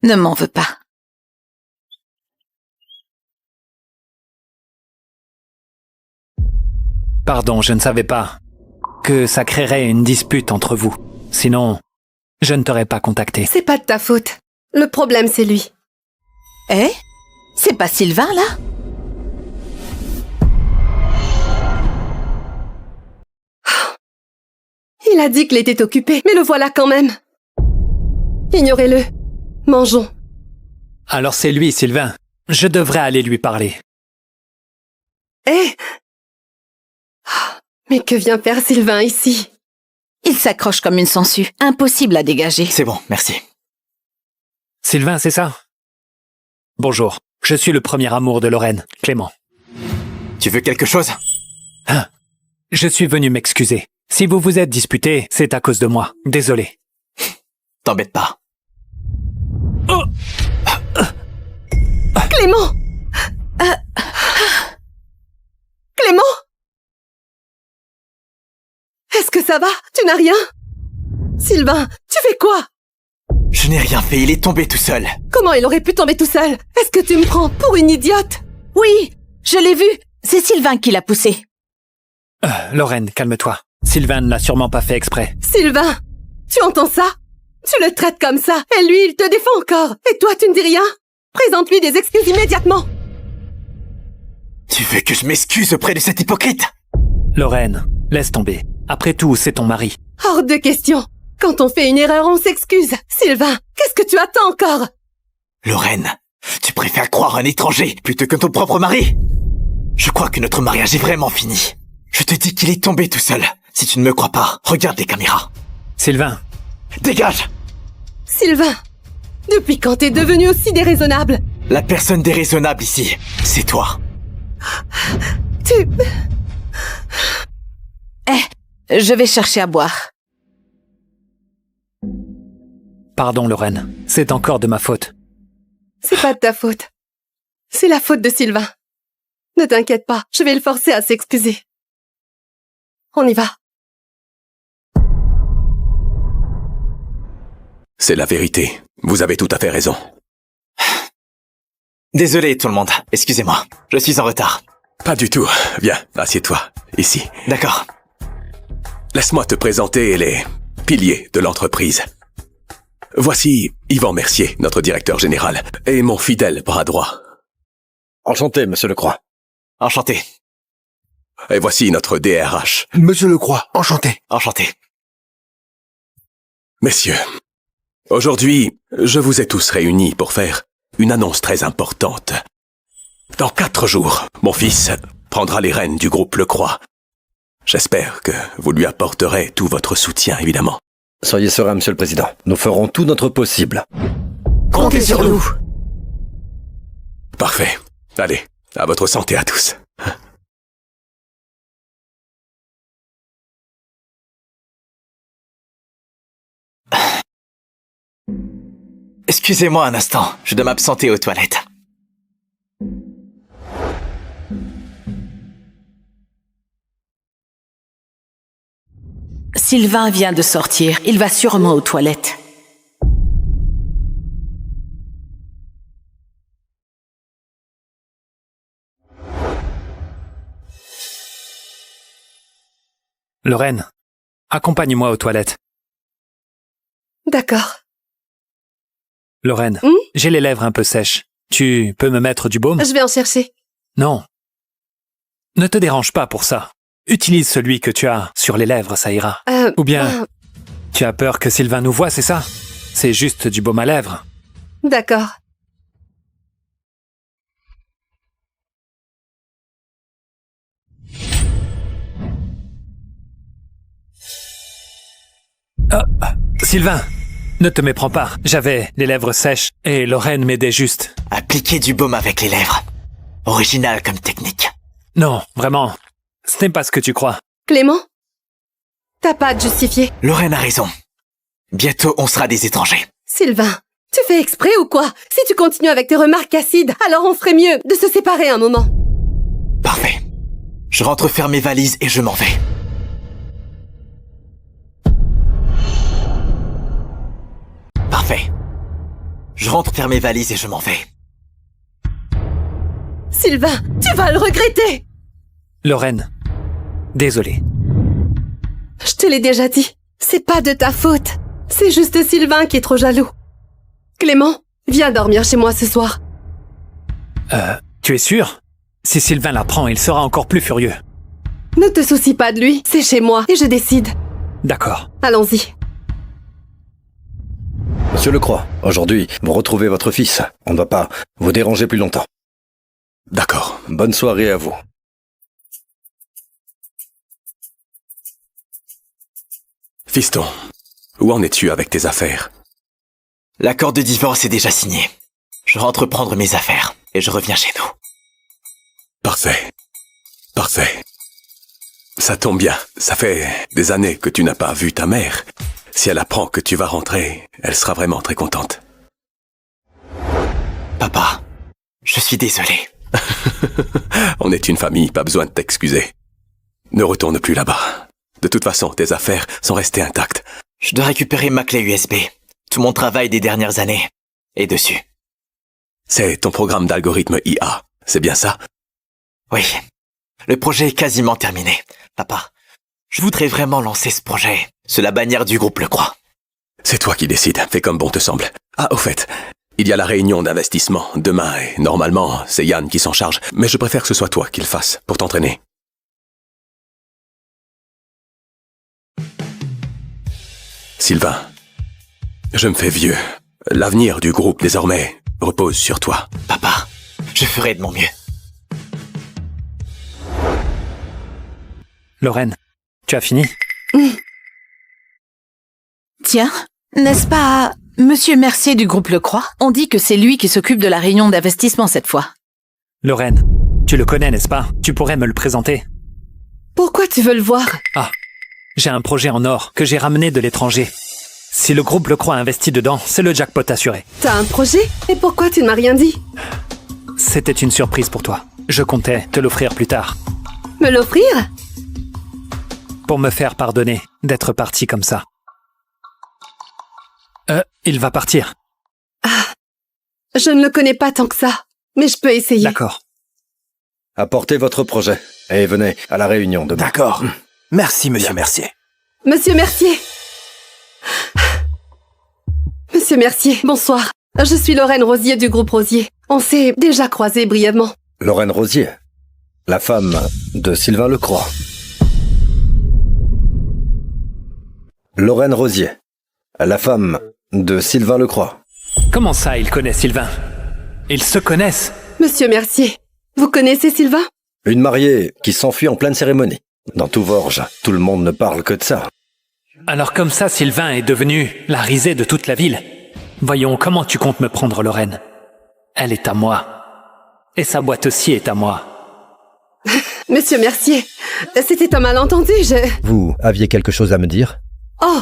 ne m'en veux pas. Pardon, je ne savais pas que ça créerait une dispute entre vous. Sinon, je ne t'aurais pas contacté. C'est pas de ta faute. Le problème, c'est lui. Eh? C'est pas Sylvain, là? Il a dit qu'il était occupé, mais le voilà quand même. Ignorez-le. Mangeons. Alors c'est lui, Sylvain. Je devrais aller lui parler. Eh? Mais que vient faire Sylvain ici? Il s'accroche comme une sangsue. Impossible à dégager. C'est bon, merci. Sylvain, c'est ça? Bonjour. Je suis le premier amour de Lorraine, Clément. Tu veux quelque chose? Je suis venu m'excuser. Si vous vous êtes disputé, c'est à cause de moi. Désolé. T'embête pas. Clément! Clément? Est-ce que ça va? Tu n'as rien? Sylvain, tu fais quoi? Je n'ai rien fait, il est tombé tout seul. Comment il aurait pu tomber tout seul? Est-ce que tu me prends pour une idiote? Oui, je l'ai vu. C'est Sylvain qui l'a poussé. Lorraine, calme-toi. Sylvain ne l'a sûrement pas fait exprès. Sylvain, tu entends ça? Tu le traites comme ça, et lui, il te défend encore. Et toi, tu ne dis rien? Présente-lui des excuses immédiatement. Tu veux que je m'excuse auprès de cet hypocrite? Lorraine, laisse tomber. Après tout, c'est ton mari. Hors de question. Quand on fait une erreur, on s'excuse. Sylvain, qu'est-ce que tu attends encore? Lorraine, tu préfères croire un étranger plutôt que ton propre mari? Je crois que notre mariage est vraiment fini. Je te dis qu'il est tombé tout seul. Si tu ne me crois pas, regarde les caméras. Sylvain. Dégage! Sylvain, depuis quand t'es devenu aussi déraisonnable? La personne déraisonnable ici, c'est toi. Je vais chercher à boire. Pardon, Lorraine. C'est encore de ma faute. C'est pas de ta faute. C'est la faute de Sylvain. Ne t'inquiète pas, je vais le forcer à s'excuser. On y va. C'est la vérité. Vous avez tout à fait raison. Désolé tout le monde, excusez-moi, je suis en retard. Pas du tout. Viens, assieds-toi, ici. D'accord. Laisse-moi te présenter les piliers de l'entreprise. Voici Yvan Mercier, notre directeur général, et mon fidèle bras droit. Enchanté, monsieur Lecroix. Enchanté. Et voici notre DRH. Monsieur Lecroix, enchanté. Enchanté. Messieurs, aujourd'hui, je vous ai tous réunis pour faire une annonce très importante. Dans 4 jours, mon fils prendra les rênes du groupe Lecroix. J'espère que vous lui apporterez tout votre soutien, évidemment. Soyez serein, Monsieur le Président. Nous ferons tout notre possible. Comptez sur nous. Parfait. Allez, à votre santé à tous. Excusez-moi un instant, je dois m'absenter aux toilettes. Sylvain vient de sortir. Il va sûrement aux toilettes. Lorraine, accompagne-moi aux toilettes. D'accord. Lorraine, j'ai les lèvres un peu sèches. Tu peux me mettre du baume? Je vais en chercher. Non. Ne te dérange pas pour ça. Utilise celui que tu as sur les lèvres, ça ira. Ou bien, tu as peur que Sylvain nous voie, c'est ça? C'est juste du baume à lèvres. D'accord. Sylvain, ne te méprends pas. J'avais les lèvres sèches et Lorraine m'aidait juste. Appliquer du baume avec les lèvres. Original comme technique. Non, vraiment. Ce n'est pas ce que tu crois. Clément? T'as pas à te justifier. Lorraine a raison. Bientôt, on sera des étrangers. Sylvain, tu fais exprès ou quoi? Si tu continues avec tes remarques acides, alors on ferait mieux de se séparer un moment. Parfait. Je rentre faire mes valises et je m'en vais. Parfait. Je rentre faire mes valises et je m'en vais. Sylvain, tu vas le regretter! Lorraine, désolé. Je te l'ai déjà dit. C'est pas de ta faute. C'est juste Sylvain qui est trop jaloux. Clément, viens dormir chez moi ce soir. Tu es sûr? Si Sylvain l'apprend, il sera encore plus furieux. Ne te soucie pas de lui, c'est chez moi et je décide. D'accord. Allons-y. Monsieur Lecroix, aujourd'hui, vous retrouvez votre fils. On ne va pas vous déranger plus longtemps. D'accord. Bonne soirée à vous. Fiston, où en es-tu avec tes affaires? L'accord de divorce est déjà signé. Je rentre prendre mes affaires et je reviens chez nous. Parfait. Parfait. Ça tombe bien. Ça fait des années que tu n'as pas vu ta mère. Si elle apprend que tu vas rentrer, elle sera vraiment très contente. Papa, je suis désolé. On est une famille, pas besoin de t'excuser. Ne retourne plus là-bas. De toute façon, tes affaires sont restées intactes. Je dois récupérer ma clé USB. Tout mon travail des dernières années est dessus. C'est ton programme d'algorithme IA, c'est bien ça? Oui. Le projet est quasiment terminé. Papa, je voudrais vraiment lancer ce projet sous la bannière du groupe Lecroix. C'est toi qui décides, fais comme bon te semble. Ah, au fait, il y a la réunion d'investissement demain et normalement, c'est Yann qui s'en charge. Mais je préfère que ce soit toi qui le fasse pour t'entraîner. Sylvain, je me fais vieux. L'avenir du groupe, désormais, repose sur toi. Papa, je ferai de mon mieux. Lorraine, tu as fini? Tiens, n'est-ce pas Monsieur Mercier du groupe Lecroix? On dit que c'est lui qui s'occupe de la réunion d'investissement cette fois. Lorraine, tu le connais, n'est-ce pas? Tu pourrais me le présenter. Pourquoi tu veux le voir? Ah, j'ai un projet en or que j'ai ramené de l'étranger. Si le groupe Lecroix investit dedans, c'est le jackpot assuré. T'as un projet? Et pourquoi tu ne m'as rien dit? C'était une surprise pour toi. Je comptais te l'offrir plus tard. Me l'offrir? Pour me faire pardonner d'être parti comme ça. Il va partir. Ah, je ne le connais pas tant que ça, mais je peux essayer. D'accord. Apportez votre projet et venez à la réunion demain. D'accord. Merci, Monsieur Mercier. Monsieur Mercier! Monsieur Mercier, bonsoir. Je suis Lorraine Rosier du groupe Rosier. On s'est déjà croisés brièvement. Lorraine Rosier. la femme de Sylvain Lecroix. Lorraine Rosier, la femme de Sylvain Lecroix. Comment ça, ils connaissent Sylvain? Ils se connaissent? Monsieur Mercier, vous connaissez Sylvain? Une mariée qui s'enfuit en pleine cérémonie. Dans tout Vorges, tout le monde ne parle que de ça. Alors comme ça, Sylvain est devenu la risée de toute la ville. Voyons, comment tu comptes me prendre Lorraine? Elle est à moi. Et sa boîte aussi est à moi. Monsieur Mercier, c'était un malentendu, Vous aviez quelque chose à me dire? Oh,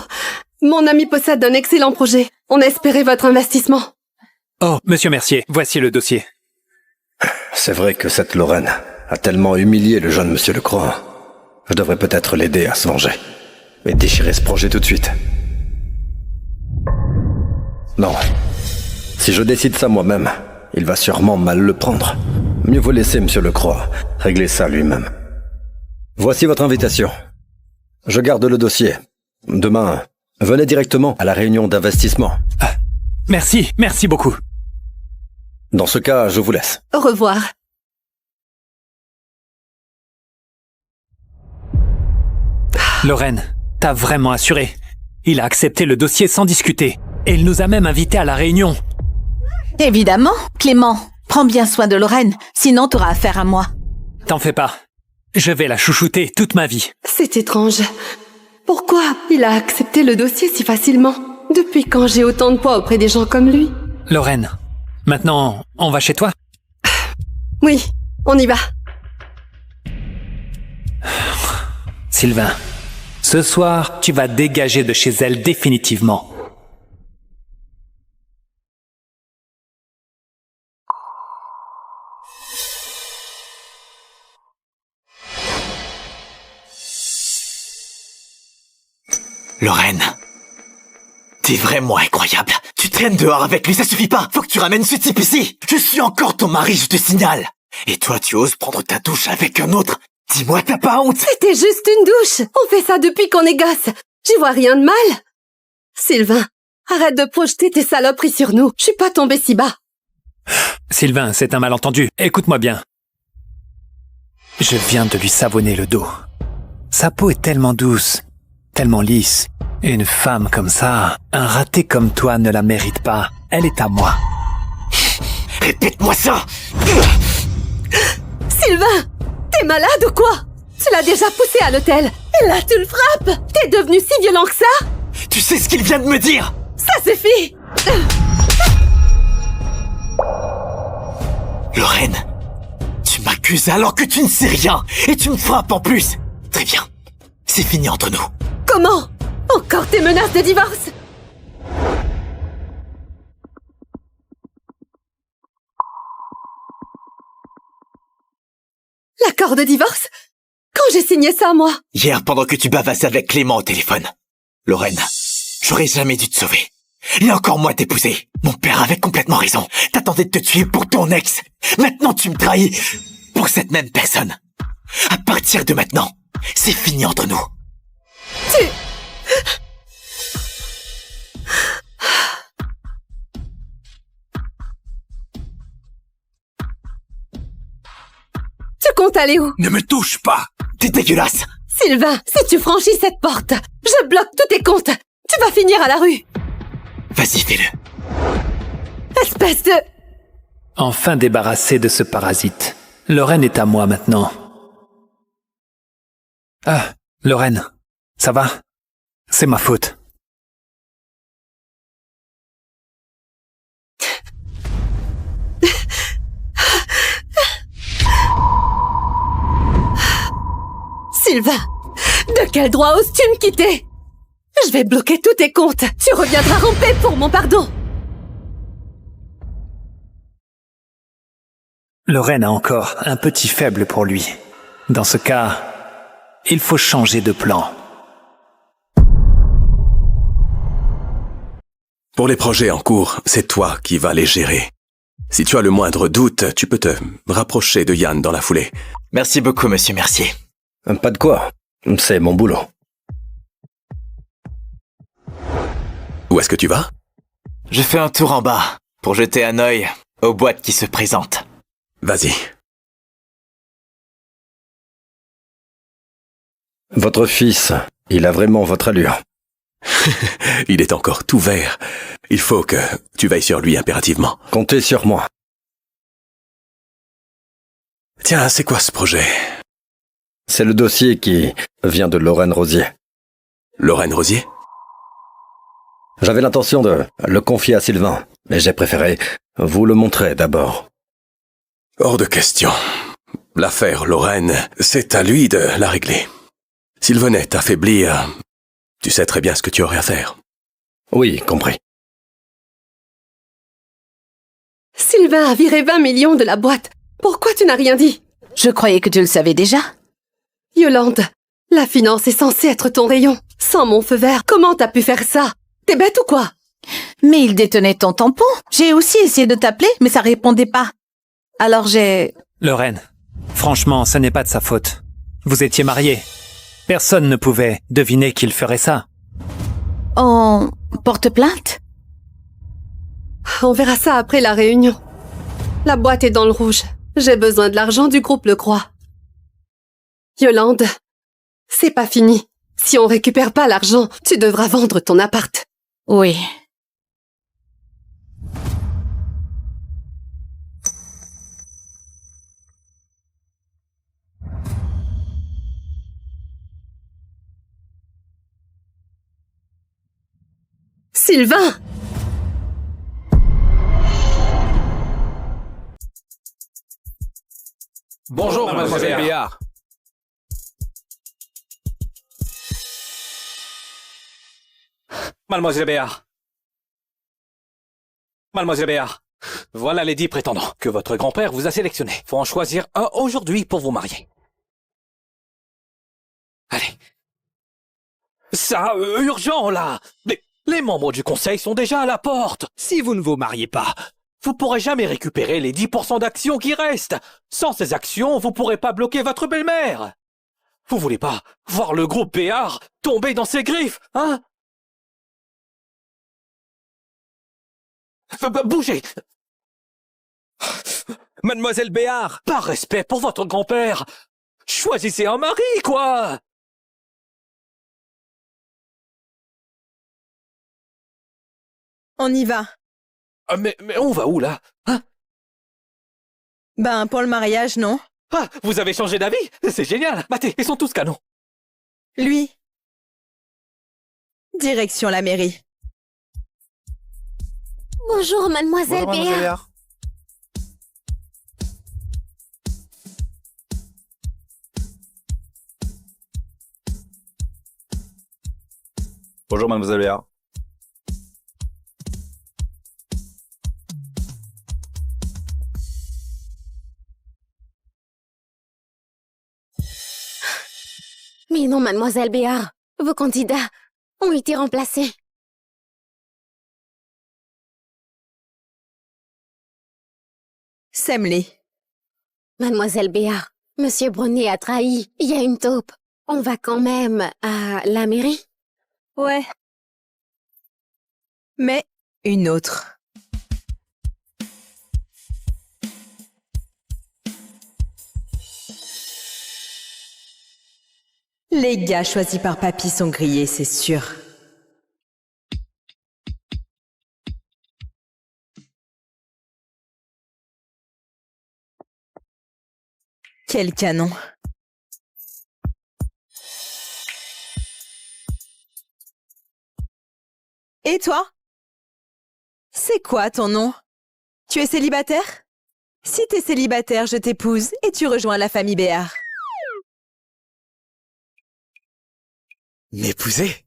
mon ami possède un excellent projet. On a espéré votre investissement. Oh, monsieur Mercier, voici le dossier. C'est vrai que cette Lorraine a tellement humilié le jeune monsieur Lecroix. Je devrais peut-être l'aider à se venger. Mais déchirer ce projet tout de suite. Non. Si je décide ça moi-même, il va sûrement mal le prendre. Mieux vaut laisser monsieur Lecroix régler ça lui-même. Voici votre invitation. Je garde le dossier. Demain, venez directement à la réunion d'investissement. Merci beaucoup. Dans ce cas, je vous laisse. Au revoir. Lorraine, t'as vraiment assuré. Il a accepté le dossier sans discuter. Et il nous a même invités à la réunion. Évidemment, Clément. Prends bien soin de Lorraine, sinon t'auras affaire à moi. T'en fais pas. Je vais la chouchouter toute ma vie. C'est étrange. Pourquoi il a accepté le dossier si facilement? Depuis quand j'ai autant de poids auprès des gens comme lui? Lorraine, maintenant, on va chez toi? Oui, on y va. Sylvain, ce soir, tu vas dégager de chez elle définitivement. Lorraine, t'es vraiment incroyable. Tu traînes dehors avec lui, ça suffit pas. Faut que tu ramènes ce type ici. Je suis encore ton mari, je te signale. Et toi, tu oses prendre ta douche avec un autre. Dis-moi, t'as pas honte? C'était juste une douche. On fait ça depuis qu'on est gosse. J'y vois rien de mal. Sylvain, arrête de projeter tes saloperies sur nous. Je suis pas tombée si bas. Sylvain, c'est un malentendu. Écoute-moi bien. Je viens de lui savonner le dos. Sa peau est tellement douce, tellement lisse. Une femme comme ça, un raté comme toi ne la mérite pas. Elle est à moi. Répète-moi ça! Sylvain, t'es malade ou quoi? Tu l'as déjà poussé à l'hôtel. Et là, tu le frappes. T'es devenu si violent que ça? Tu sais ce qu'il vient de me dire? Ça suffit. Lorraine, tu m'accuses alors que tu ne sais rien. Et tu me frappes en plus. Très bien. C'est fini entre nous. Comment? Encore tes menaces de divorce? L'accord de divorce? Quand j'ai signé ça, moi? Hier, pendant que tu bavassais avec Clément au téléphone. Lorraine, j'aurais jamais dû te sauver. Et encore moins t'épouser. Mon père avait complètement raison. T'attendais de te tuer pour ton ex. Maintenant, tu me trahis pour cette même personne. À partir de maintenant, c'est fini entre nous. Tu comptes aller où? Ne me touche pas! T'es dégueulasse! Sylvain, si tu franchis cette porte, je bloque tous tes comptes. Tu vas finir à la rue. Vas-y, fais-le. Espèce de... Enfin débarrassé de ce parasite. Lorraine est à moi maintenant. Ah, Lorraine, ça va? C'est ma faute. Sylvain, de quel droit oses-tu me quitter? Je vais bloquer tous tes comptes. Tu reviendras ramper pour mon pardon. Lorraine a encore un petit faible pour lui. Dans ce cas, il faut changer de plan. Pour les projets en cours, c'est toi qui vas les gérer. Si tu as le moindre doute, tu peux te rapprocher de Yann dans la foulée. Merci beaucoup, monsieur Mercier. Pas de quoi. C'est mon boulot. Où est-ce que tu vas? Je fais un tour en bas pour jeter un œil aux boîtes qui se présentent. Vas-y. Votre fils, il a vraiment votre allure. Il est encore tout vert. Il faut que tu veilles sur lui impérativement. Comptez sur moi. Tiens, c'est quoi ce projet? C'est le dossier qui vient de Lorraine Rosier. Lorraine Rosier? J'avais l'intention de le confier à Sylvain, mais j'ai préféré vous le montrer d'abord. Hors de question. L'affaire Lorraine, c'est à lui de la régler. S'il venait affaiblir, tu sais très bien ce que tu aurais à faire. Oui, compris. Sylvain a viré 20 millions de la boîte. Pourquoi tu n'as rien dit? Je croyais que tu le savais déjà. Yolande, la finance est censée être ton rayon. Sans mon feu vert, comment t'as pu faire ça? T'es bête ou quoi? Mais il détenait ton tampon. J'ai aussi essayé de t'appeler, mais ça répondait pas. Alors j'ai... Lorraine, franchement, ce n'est pas de sa faute. Vous étiez mariés. Personne ne pouvait deviner qu'il ferait ça. On porte plainte? On verra ça après la réunion. La boîte est dans le rouge. J'ai besoin de l'argent du groupe Le Croix. Yolande, c'est pas fini. Si on récupère pas l'argent, tu devras vendre ton appart. Oui. Sylvain! Bonjour, mademoiselle Béard. Mademoiselle Béard. Mademoiselle Béard. Voilà les 10 prétendants que votre grand-père vous a sélectionnés. Faut en choisir un aujourd'hui pour vous marier. Allez. Ça, urgent, là. Les membres du conseil sont déjà à la porte. Si vous ne vous mariez pas, vous pourrez jamais récupérer les 10% d'actions qui restent. Sans ces actions, vous pourrez pas bloquer votre belle-mère. Vous voulez pas voir le groupe Béard tomber dans ses griffes, hein? Bougez! Mademoiselle Béard, par respect pour votre grand-père, choisissez un mari, quoi! On y va. Mais on va où, là? Hein? Ben, pour le mariage, non? Ah, vous avez changé d'avis? C'est génial! Matez, ils sont tous canons. Lui. Direction la mairie. Bonjour, mademoiselle Béard. Bonjour, mademoiselle Béard. Mais non, mademoiselle Béard. Vos candidats ont été remplacés. Sème-les. Mademoiselle Béard, monsieur Brunet a trahi. Il y a une taupe. On va quand même à la mairie? Ouais. Mais une autre. Les gars choisis par Papy sont grillés, c'est sûr. Quel canon. Et toi? C'est quoi ton nom? Tu es célibataire? Si t'es célibataire, je t'épouse et tu rejoins la famille Béard. M'épouser?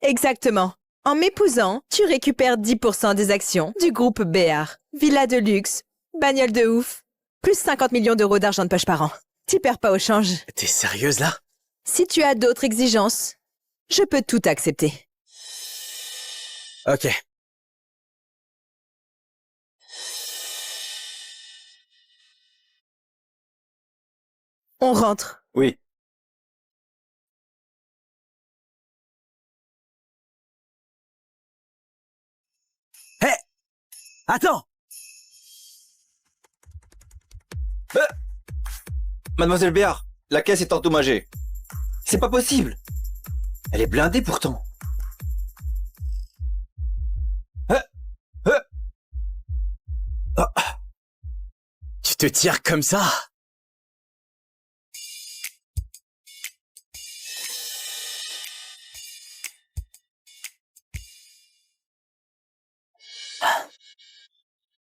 Exactement. En m'épousant, tu récupères 10% des actions du groupe Béard. Villa de luxe, bagnole de ouf, plus 50 millions d'euros d'argent de poche par an. T'y perds pas au change. T'es sérieuse là? Si tu as d'autres exigences, je peux tout accepter. Ok. On rentre. Oui. Hé! Attends! Mademoiselle Béard, la caisse est endommagée. C'est pas possible. Elle est blindée pourtant. Tu te tires comme ça?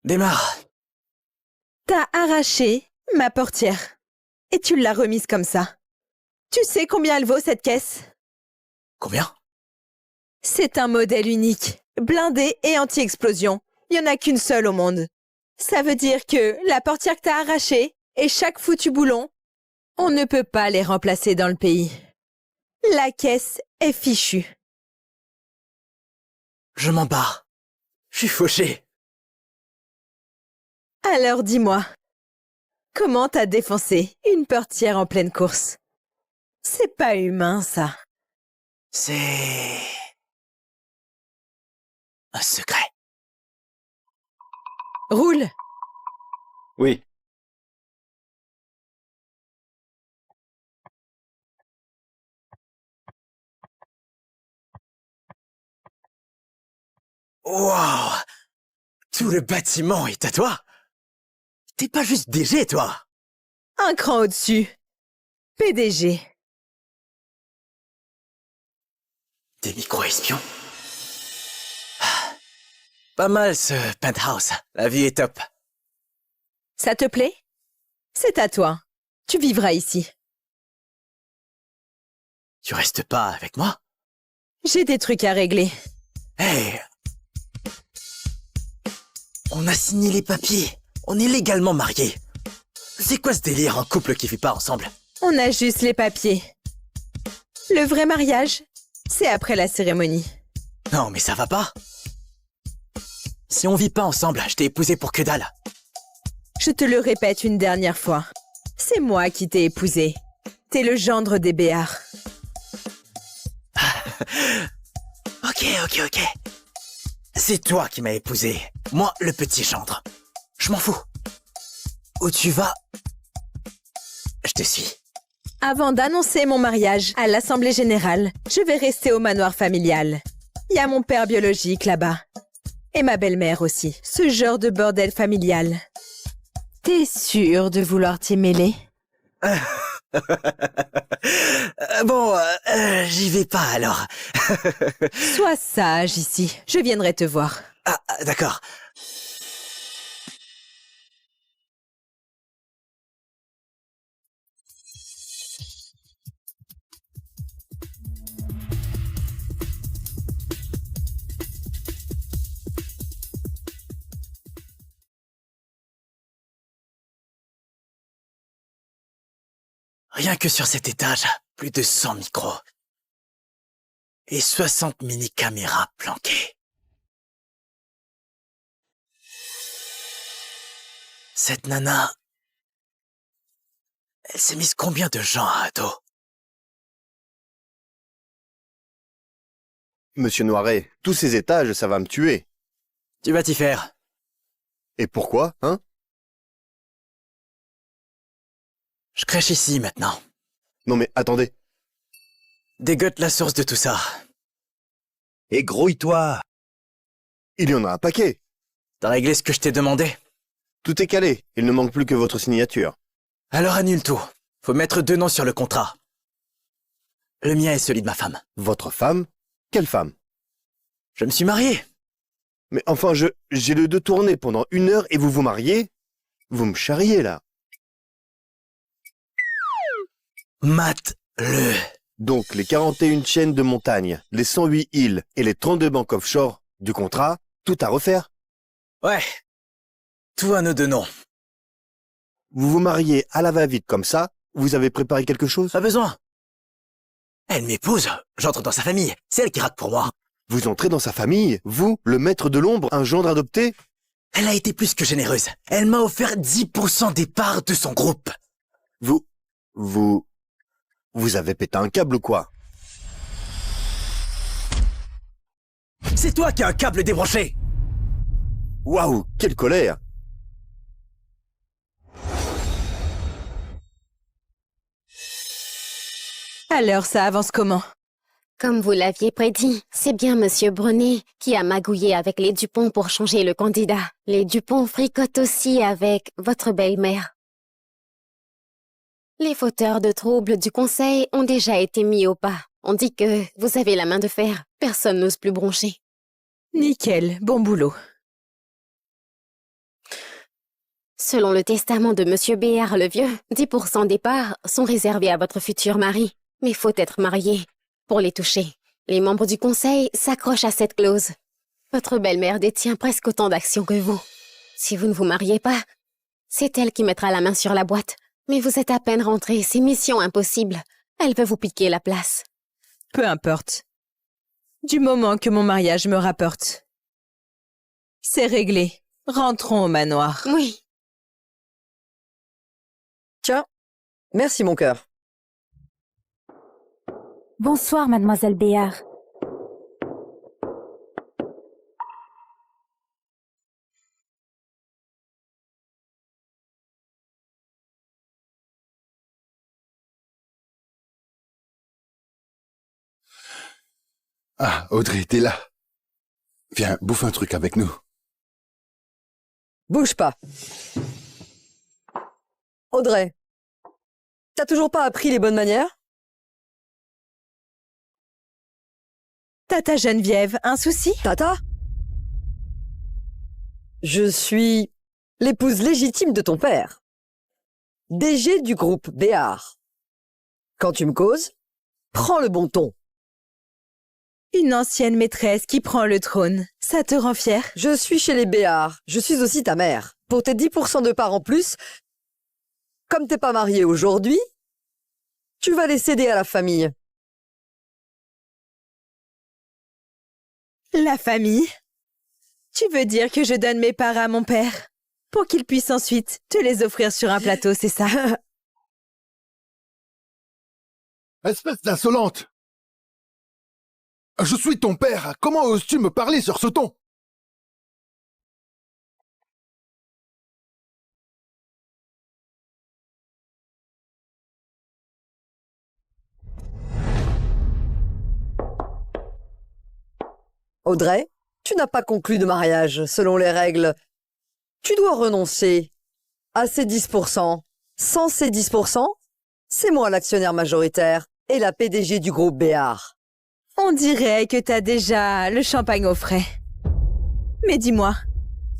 Démarre. T'as arraché ma portière. Et tu l'as remise comme ça. Tu sais combien elle vaut, cette caisse? Combien? C'est un modèle unique, blindé et anti-explosion. Il n'y en a qu'une seule au monde. Ça veut dire que la portière que t'as arrachée et chaque foutu boulon, on ne peut pas les remplacer dans le pays. La caisse est fichue. Je m'en bats. Je suis fauché. Alors dis-moi, comment t'as défoncé une portière en pleine course? C'est pas humain, ça. C'est... un secret. Roule! Oui. Wow! Tout le bâtiment est à toi? T'es pas juste DG, toi? Un cran au-dessus. PDG. Des micro-espions? Pas mal ce penthouse. La vie est top. Ça te plaît? C'est à toi. Tu vivras ici. Tu restes pas avec moi? J'ai des trucs à régler. Hey! On a signé les papiers. On est légalement mariés. C'est quoi ce délire, un couple qui vit pas ensemble? On a juste les papiers. Le vrai mariage, c'est après la cérémonie. Non, mais ça va pas. Si on vit pas ensemble, je t'ai épousé pour que dalle. Je te le répète une dernière fois. C'est moi qui t'ai épousé. T'es le gendre des Béards. Ok. C'est toi qui m'as épousé. Moi, le petit gendre. Je m'en fous. Où tu vas, je te suis. Avant d'annoncer mon mariage à l'Assemblée Générale, je vais rester au manoir familial. Il y a mon père biologique là-bas. Et ma belle-mère aussi. Ce genre de bordel familial. T'es sûr de vouloir t'y mêler? Bon, j'y vais pas alors. Sois sage ici. Je viendrai te voir. Ah, d'accord. Rien que sur cet étage, plus de 100 micros. Et 60 mini-caméras planquées. Cette nana... Elle s'est mise combien de gens à dos? Monsieur Noiret, tous ces étages, ça va me tuer. Tu vas t'y faire. Et pourquoi, hein? Je crèche ici maintenant. Non mais attendez. Dégote la source de tout ça. Et grouille-toi. Il y en a un paquet. T'as réglé ce que je t'ai demandé? Tout est calé, il ne manque plus que votre signature. Alors annule tout. Faut mettre 2 noms sur le contrat. Le mien est celui de ma femme. Votre femme? Quelle femme? Je me suis marié. Mais enfin, j'ai le dos tourné pendant 1 heure et vous vous mariez? Vous me charriez là. Mate-le. Donc les 41 chaînes de montagne, les 108 îles et les 32 banques offshore du contrat, tout à refaire? Ouais. Tout à nos 2 noms. Vous vous mariez à la va-vite comme ça? Vous avez préparé quelque chose? Pas besoin. Elle m'épouse, j'entre dans sa famille. C'est elle qui rate pour moi. Vous entrez dans sa famille? Vous, le maître de l'ombre, un gendre adopté? Elle a été plus que généreuse. Elle m'a offert 10% des parts de son groupe. Vous avez pété un câble ou quoi? C'est toi qui as un câble débranché. Waouh, quelle colère! Alors, ça avance comment? Comme vous l'aviez prédit, c'est bien Monsieur Brunet qui a magouillé avec les Dupont pour changer le candidat. Les Dupont fricotent aussi avec votre belle-mère. Les fauteurs de troubles du conseil ont déjà été mis au pas. On dit que vous avez la main de fer. Personne n'ose plus broncher. Nickel, bon boulot. Selon le testament de Monsieur Béard le Vieux, 10% des parts sont réservés à votre futur mari. Mais faut être marié pour les toucher. Les membres du conseil s'accrochent à cette clause. Votre belle-mère détient presque autant d'actions que vous. Si vous ne vous mariez pas, c'est elle qui mettra la main sur la boîte. Mais vous êtes à peine rentré, c'est mission impossible. Elle veut vous piquer la place. Peu importe. Du moment que mon mariage me rapporte. C'est réglé. Rentrons au manoir. Oui. Tiens, merci mon cœur. Bonsoir, mademoiselle Béard. Ah, Audrey, t'es là. Viens, bouffe un truc avec nous. Bouge pas. Audrey, t'as toujours pas appris les bonnes manières? Tata Geneviève, un souci? Tata? Je suis l'épouse légitime de ton père. DG du groupe Béard. Quand tu me causes, prends le bon ton. Une ancienne maîtresse qui prend le trône. Ça te rend fière? Je suis chez les Béard. Je suis aussi ta mère. Pour tes 10% de parts en plus, comme t'es pas mariée aujourd'hui, tu vas les céder à la famille. La famille? Tu veux dire que je donne mes parts à mon père pour qu'il puisse ensuite te les offrir sur un plateau, c'est ça? Espèce d'insolente! Je suis ton père. Comment oses-tu me parler sur ce ton? Audrey, tu n'as pas conclu de mariage selon les règles. Tu dois renoncer à ces 10%. Sans ces 10%, c'est moi l'actionnaire majoritaire et la PDG du groupe Béard. On dirait que t'as déjà le champagne au frais. Mais dis-moi,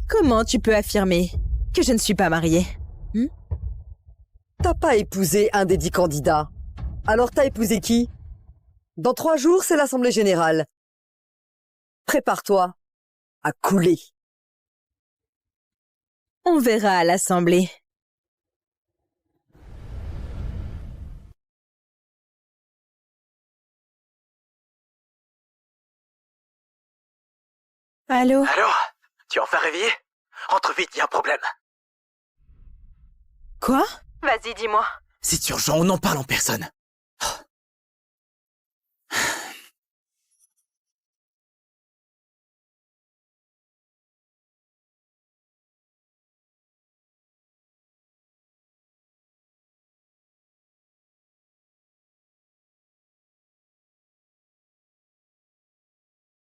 comment tu peux affirmer que je ne suis pas mariée? T'as pas épousé un des 10 candidats. Alors t'as épousé qui? Dans 3 jours, c'est l'Assemblée Générale. Prépare-toi à couler. On verra à l'Assemblée. Allô? Allô? Tu es enfin réveillé? Entre vite, y a un problème. Quoi? Vas-y, dis-moi. C'est urgent, on en parle en personne.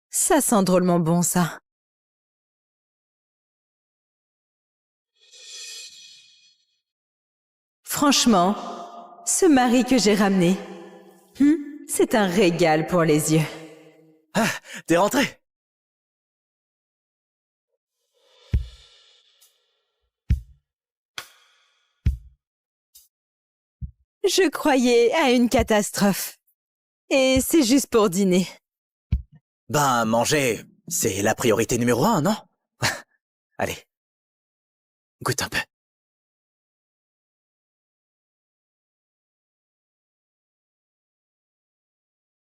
Ça sent drôlement bon, ça. Franchement, ce mari que j'ai ramené, c'est un régal pour les yeux. Ah, t'es rentré? Je croyais à une catastrophe. Et c'est juste pour dîner. Ben, manger, c'est la priorité numéro 1, non? Allez, goûte un peu.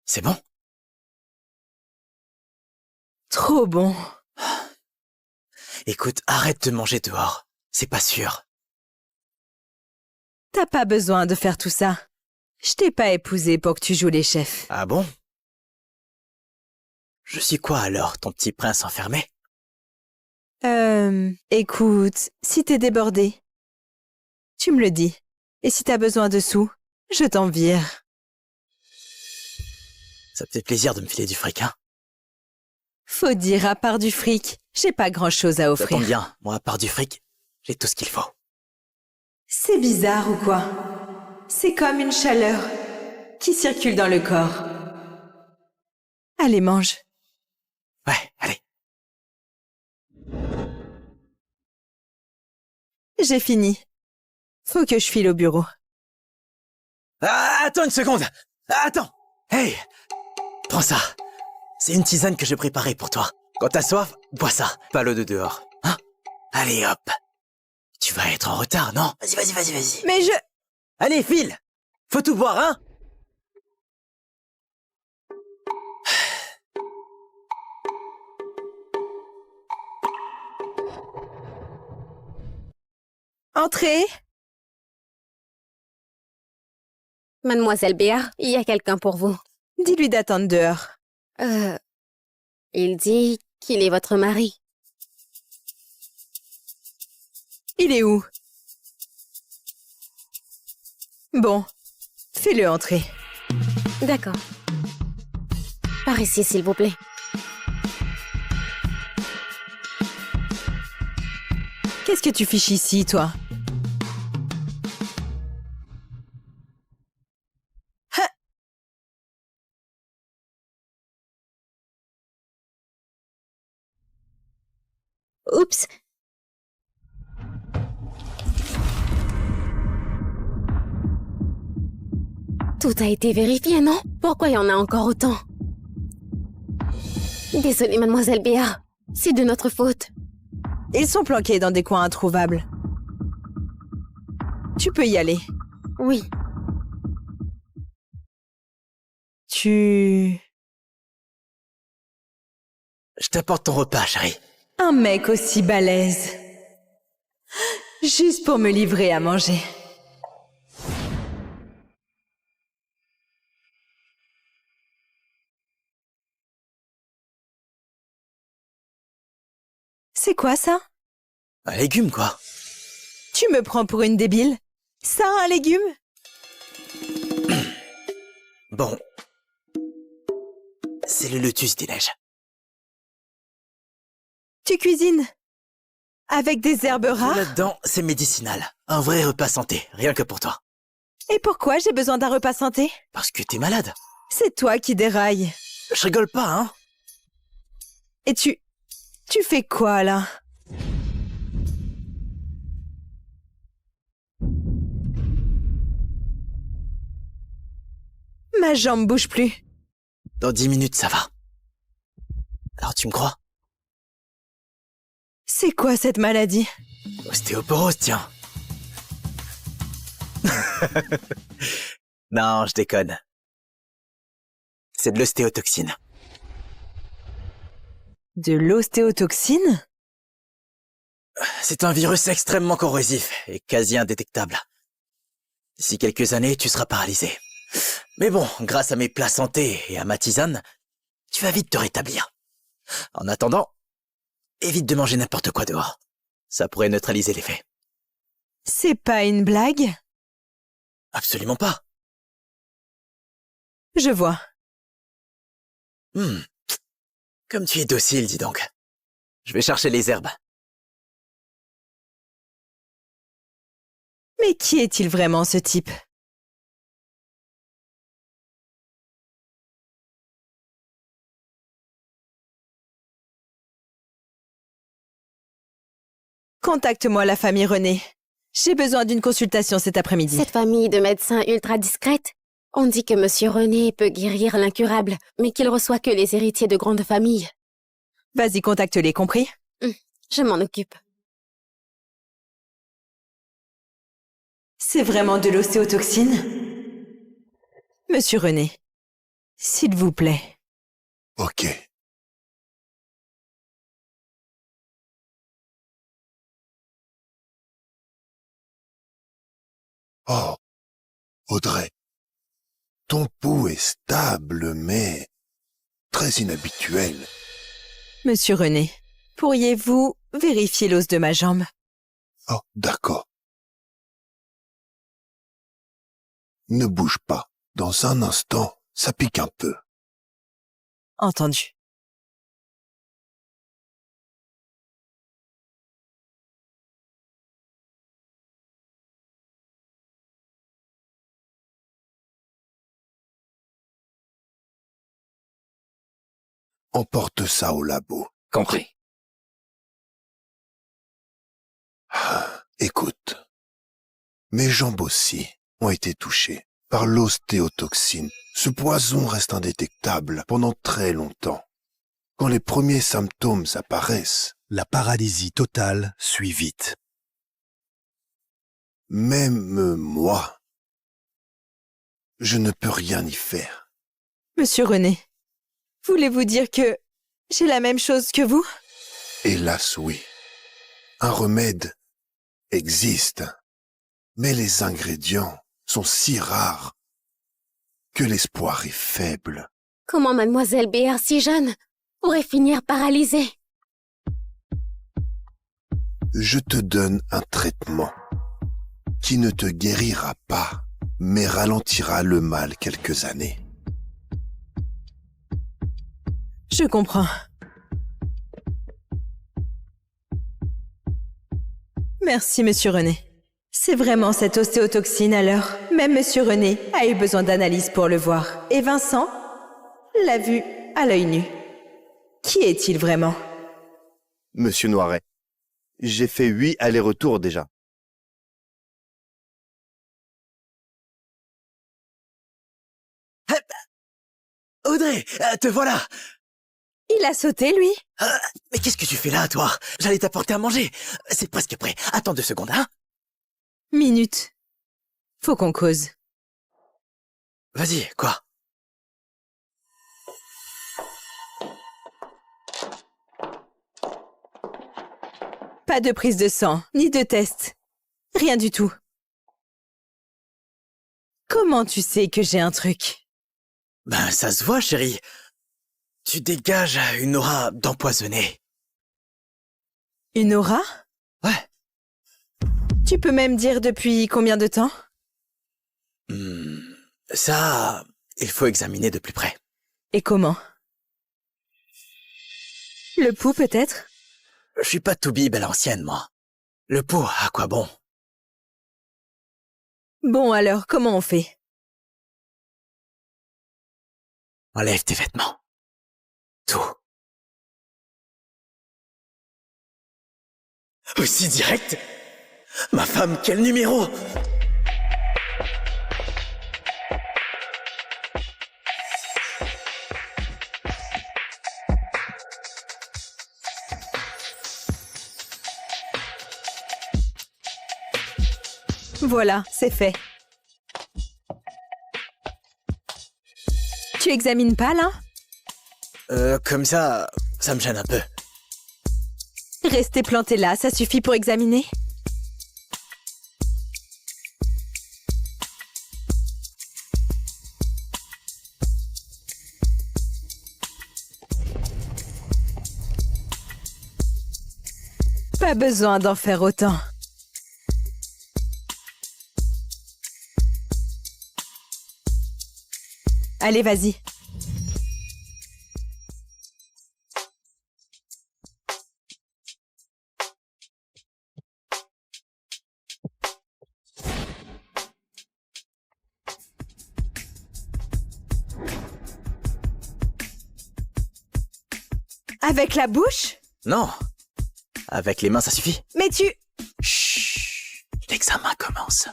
C'est bon? Trop bon. Écoute, arrête de manger dehors. C'est pas sûr. T'as pas besoin de faire tout ça. Je t'ai pas épousé pour que tu joues les chefs. Ah bon? Je suis quoi alors, ton petit prince enfermé? Écoute, si t'es débordé, tu me le dis. Et si t'as besoin de sous, je t'en vire. Ça te fait plaisir de me filer du fric, hein? Faut dire, à part du fric, j'ai pas grand-chose à Ça offrir. tombe bien, moi, à part du fric, j'ai tout ce qu'il faut. C'est bizarre ou quoi? C'est comme une chaleur qui circule dans le corps. Allez, mange. Ouais, allez. J'ai fini. Faut que je file au bureau. Ah, attends une seconde! Attends! Hey! Prends ça. C'est une tisane que je préparais pour toi. Quand t'as soif, bois ça. Pas l'eau de dehors. Hein? Allez, hop. Tu vas être en retard, non? Vas-y. Mais je... Allez, file! Faut tout boire, hein? Entrez. Mademoiselle Béard, il y a quelqu'un pour vous. Dis-lui d'attendre dehors. Il dit qu'il est votre mari. Il est où? Bon, fais-le entrer. D'accord. Par ici, s'il vous plaît. Qu'est-ce que tu fiches ici, toi? Oups. Tout a été vérifié, non? Pourquoi il y en a encore autant? Désolée, mademoiselle Béard. C'est de notre faute. Ils sont planqués dans des coins introuvables. Tu peux y aller. Oui. Tu... Je t'apporte ton repas, chérie. Un mec aussi balèze. Juste pour me livrer à manger. C'est quoi ça? Un légume, quoi. Tu me prends pour une débile? Ça, un légume? Bon. C'est le lotus des neiges. Tu cuisines? Avec des herbes rares? Là-dedans, c'est médicinal. Un vrai repas santé, rien que pour toi. Et pourquoi j'ai besoin d'un repas santé? Parce que t'es malade. C'est toi qui dérailles. Je rigole pas, hein? Et tu fais quoi, là? Ma jambe bouge plus. Dans 10 minutes, ça va. Alors tu me crois? C'est quoi cette maladie? Ostéoporose, tiens. Non, je déconne. C'est de l'ostéotoxine. De l'ostéotoxine? C'est un virus extrêmement corrosif et quasi indétectable. D'ici quelques années, tu seras paralysé. Mais bon, grâce à mes plats santé et à ma tisane, tu vas vite te rétablir. En attendant, évite de manger n'importe quoi dehors. Ça pourrait neutraliser l'effet. C'est pas une blague? Absolument pas. Je vois. Comme tu es docile, dis donc. Je vais chercher les herbes. Mais qui est-il vraiment, ce type? Contacte-moi la famille René. J'ai besoin d'une consultation cet après-midi. Cette famille de médecins ultra discrète. On dit que Monsieur René peut guérir l'incurable, mais qu'il reçoit que les héritiers de grandes familles. Vas-y, contacte-les, compris? Je m'en occupe. C'est vraiment de l'ostéotoxine? Monsieur René, s'il vous plaît. Ok. Oh, Audrey, ton pouls est stable, mais très inhabituel. Monsieur René, pourriez-vous vérifier l'os de ma jambe? Oh, d'accord. Ne bouge pas. Dans un instant, ça pique un peu. Entendu. Emporte ça au labo. Compris. Écoute, mes jambes aussi ont été touchées par l'ostéotoxine. Ce poison reste indétectable pendant très longtemps. Quand les premiers symptômes apparaissent, la paralysie totale suit vite. Même moi, je ne peux rien y faire. Monsieur René, voulez-vous dire que j'ai la même chose que vous? Hélas, oui. Un remède existe, mais les ingrédients sont si rares que l'espoir est faible. Comment mademoiselle Béar, si jeune, pourrait finir paralysée? Je te donne un traitement qui ne te guérira pas, mais ralentira le mal quelques années. Je comprends. Merci, Monsieur René. C'est vraiment cette ostéotoxine alors. Même Monsieur René a eu besoin d'analyse pour le voir. Et Vincent l'a vu à l'œil nu. Qui est-il vraiment? Monsieur Noiret, j'ai fait 8 allers-retours déjà. Audrey, te voilà. Il a sauté, lui? Mais qu'est-ce que tu fais là, toi? J'allais t'apporter à manger. C'est presque prêt. Attends 2 secondes, hein? Minute. Faut qu'on cause. Vas-y, quoi? Pas de prise de sang, ni de test. Rien du tout. Comment tu sais que j'ai un truc? Ben, ça se voit, chérie. Tu dégages une aura d'empoisonné. Une aura? Ouais. Tu peux même dire depuis combien de temps? Ça, il faut examiner de plus près. Et comment? Le pouls, peut-être? Je suis pas toubib à l'ancienne, moi. Le pot, à quoi bon? Bon alors, comment on fait? Enlève tes vêtements. Tout. Aussi direct? Ma femme, quel numéro? Voilà, c'est fait. Tu examines pas, là? Comme ça me gêne un peu. Rester planté là, ça suffit pour examiner? Pas besoin d'en faire autant. Allez, vas-y. Avec la bouche? Non. Avec les mains, ça suffit. Mais tu... Chut. L'examen commence.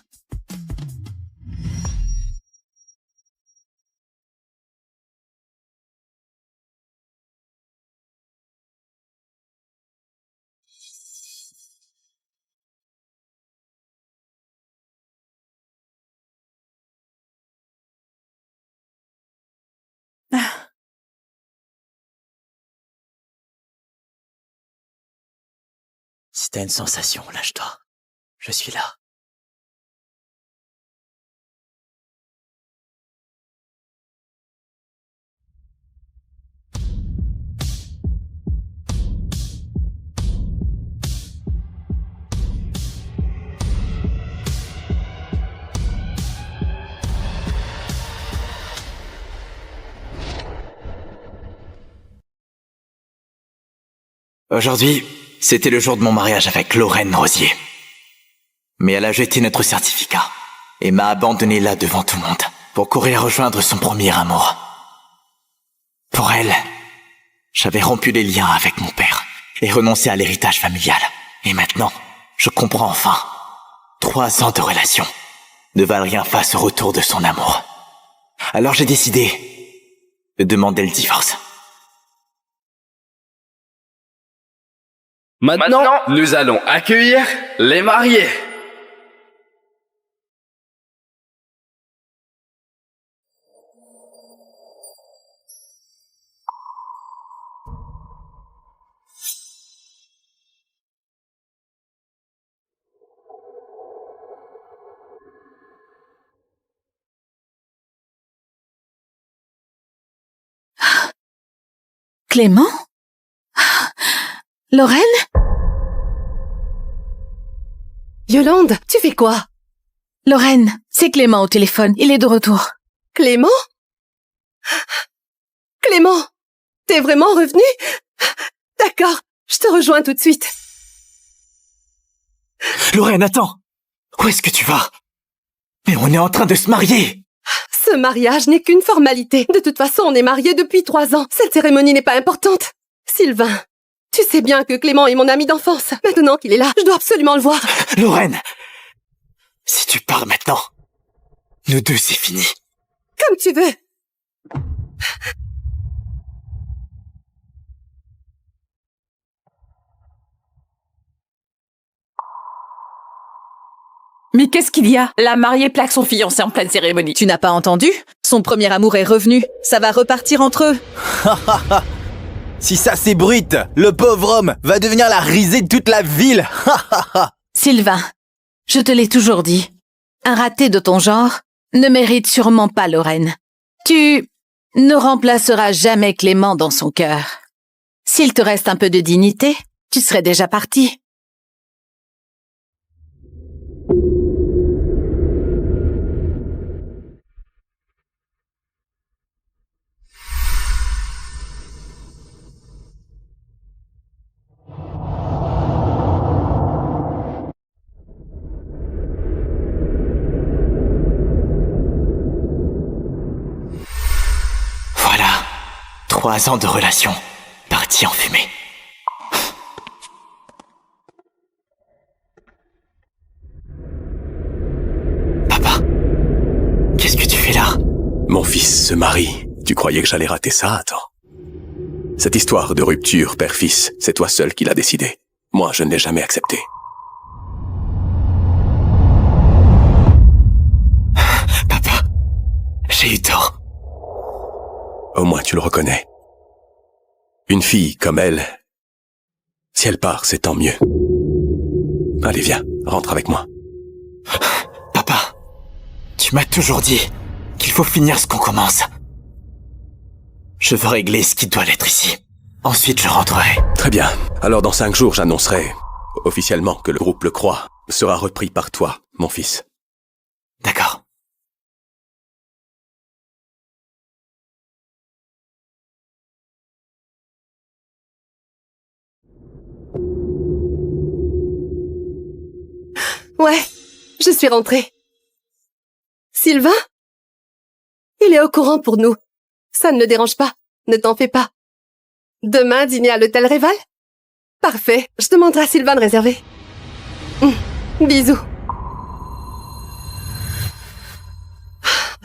Si t'as une sensation, lâche-toi. Je suis là. Aujourd'hui, c'était le jour de mon mariage avec Lorraine Rosier. Mais elle a jeté notre certificat et m'a abandonné là devant tout le monde pour courir rejoindre son premier amour. Pour elle, j'avais rompu les liens avec mon père et renoncé à l'héritage familial. Et maintenant, je comprends enfin. 3 ans de relation ne valent rien face au retour de son amour. Alors j'ai décidé de demander le divorce. Maintenant, nous allons accueillir les mariés. Clément? Lorraine? Yolande, tu fais quoi? Lorraine, c'est Clément au téléphone. Il est de retour. Clément? Clément, t'es vraiment revenu? D'accord, je te rejoins tout de suite. Lorraine, attends! Où est-ce que tu vas? Mais on est en train de se marier! Ce mariage n'est qu'une formalité. De toute façon, on est mariés depuis 3 ans. Cette cérémonie n'est pas importante. Sylvain, tu sais bien que Clément est mon ami d'enfance. Maintenant qu'il est là, je dois absolument le voir. Lorraine! Si tu pars maintenant, nous deux, c'est fini. Comme tu veux. Mais qu'est-ce qu'il y a? La mariée plaque son fiancé en pleine cérémonie. Tu n'as pas entendu? Son premier amour est revenu. Ça va repartir entre eux. Si ça s'ébruite, le pauvre homme va devenir la risée de toute la ville. Sylvain, je te l'ai toujours dit. Un raté de ton genre ne mérite sûrement pas Lorraine. Tu ne remplaceras jamais Clément dans son cœur. S'il te reste un peu de dignité, tu serais déjà parti. Voilà, 3 ans de relation, partis en fumée. Papa, qu'est-ce que tu fais là? Mon fils se marie. Tu croyais que j'allais rater ça? Attends. Cette histoire de rupture père-fils, c'est toi seul qui l'as décidé. Moi, je ne l'ai jamais accepté. Papa, j'ai eu tort. Au moins tu le reconnais. Une fille comme elle, si elle part, c'est tant mieux. Allez, viens, rentre avec moi. Papa, tu m'as toujours dit qu'il faut finir ce qu'on commence. Je veux régler ce qui doit l'être ici. Ensuite, je rentrerai. Très bien. Alors dans 5 jours, j'annoncerai officiellement que le groupe Le Croix sera repris par toi, mon fils. D'accord. Ouais, je suis rentrée. Sylvain? Il est au courant pour nous. Ça ne le dérange pas. Ne t'en fais pas. Demain, dîner à l'hôtel Réval? Parfait. Je demanderai à Sylvain de réserver. Bisous.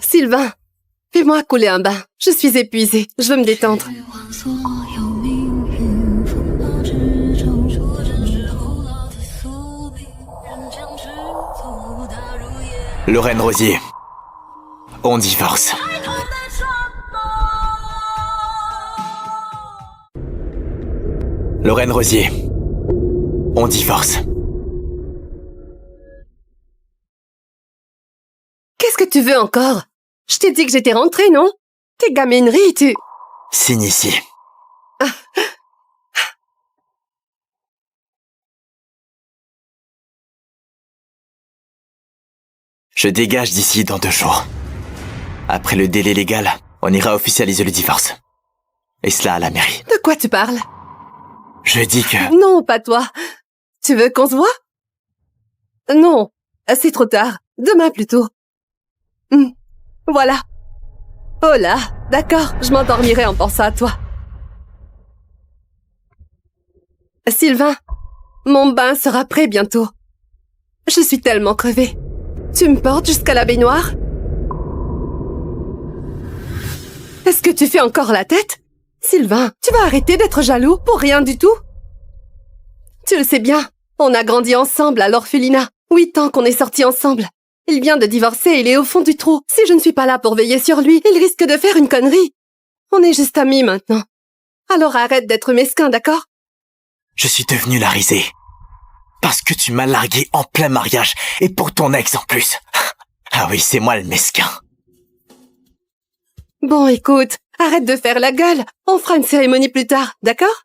Sylvain, fais-moi couler un bain. Je suis épuisée. Je veux me détendre. Lorraine Rosier, on divorce. Lorraine Rosier, on divorce. Qu'est-ce que tu veux encore? Je t'ai dit que j'étais rentrée, non? Tes gamineries, tu... Signe ici. Je dégage d'ici dans 2 jours. Après le délai légal, on ira officialiser le divorce. Et cela à la mairie. De quoi tu parles? Je dis que... Non, pas toi. Tu veux qu'on se voit? Non, c'est trop tard. Demain plutôt. Voilà. Oh là, d'accord, je m'endormirai en pensant à toi. Sylvain, mon bain sera prêt bientôt. Je suis tellement crevée. Tu me portes jusqu'à la baignoire? Est-ce que tu fais encore la tête? Sylvain, tu vas arrêter d'être jaloux pour rien du tout? Tu le sais bien, on a grandi ensemble à l'orphelinat. 8 ans qu'on est sortis ensemble. Il vient de divorcer et il est au fond du trou. Si je ne suis pas là pour veiller sur lui, il risque de faire une connerie. On est juste amis maintenant. Alors arrête d'être mesquin, d'accord? Je suis devenu la risée. Parce que tu m'as largué en plein mariage, et pour ton ex en plus. Ah oui, c'est moi le mesquin. Bon, écoute, arrête de faire la gueule. On fera une cérémonie plus tard, d'accord?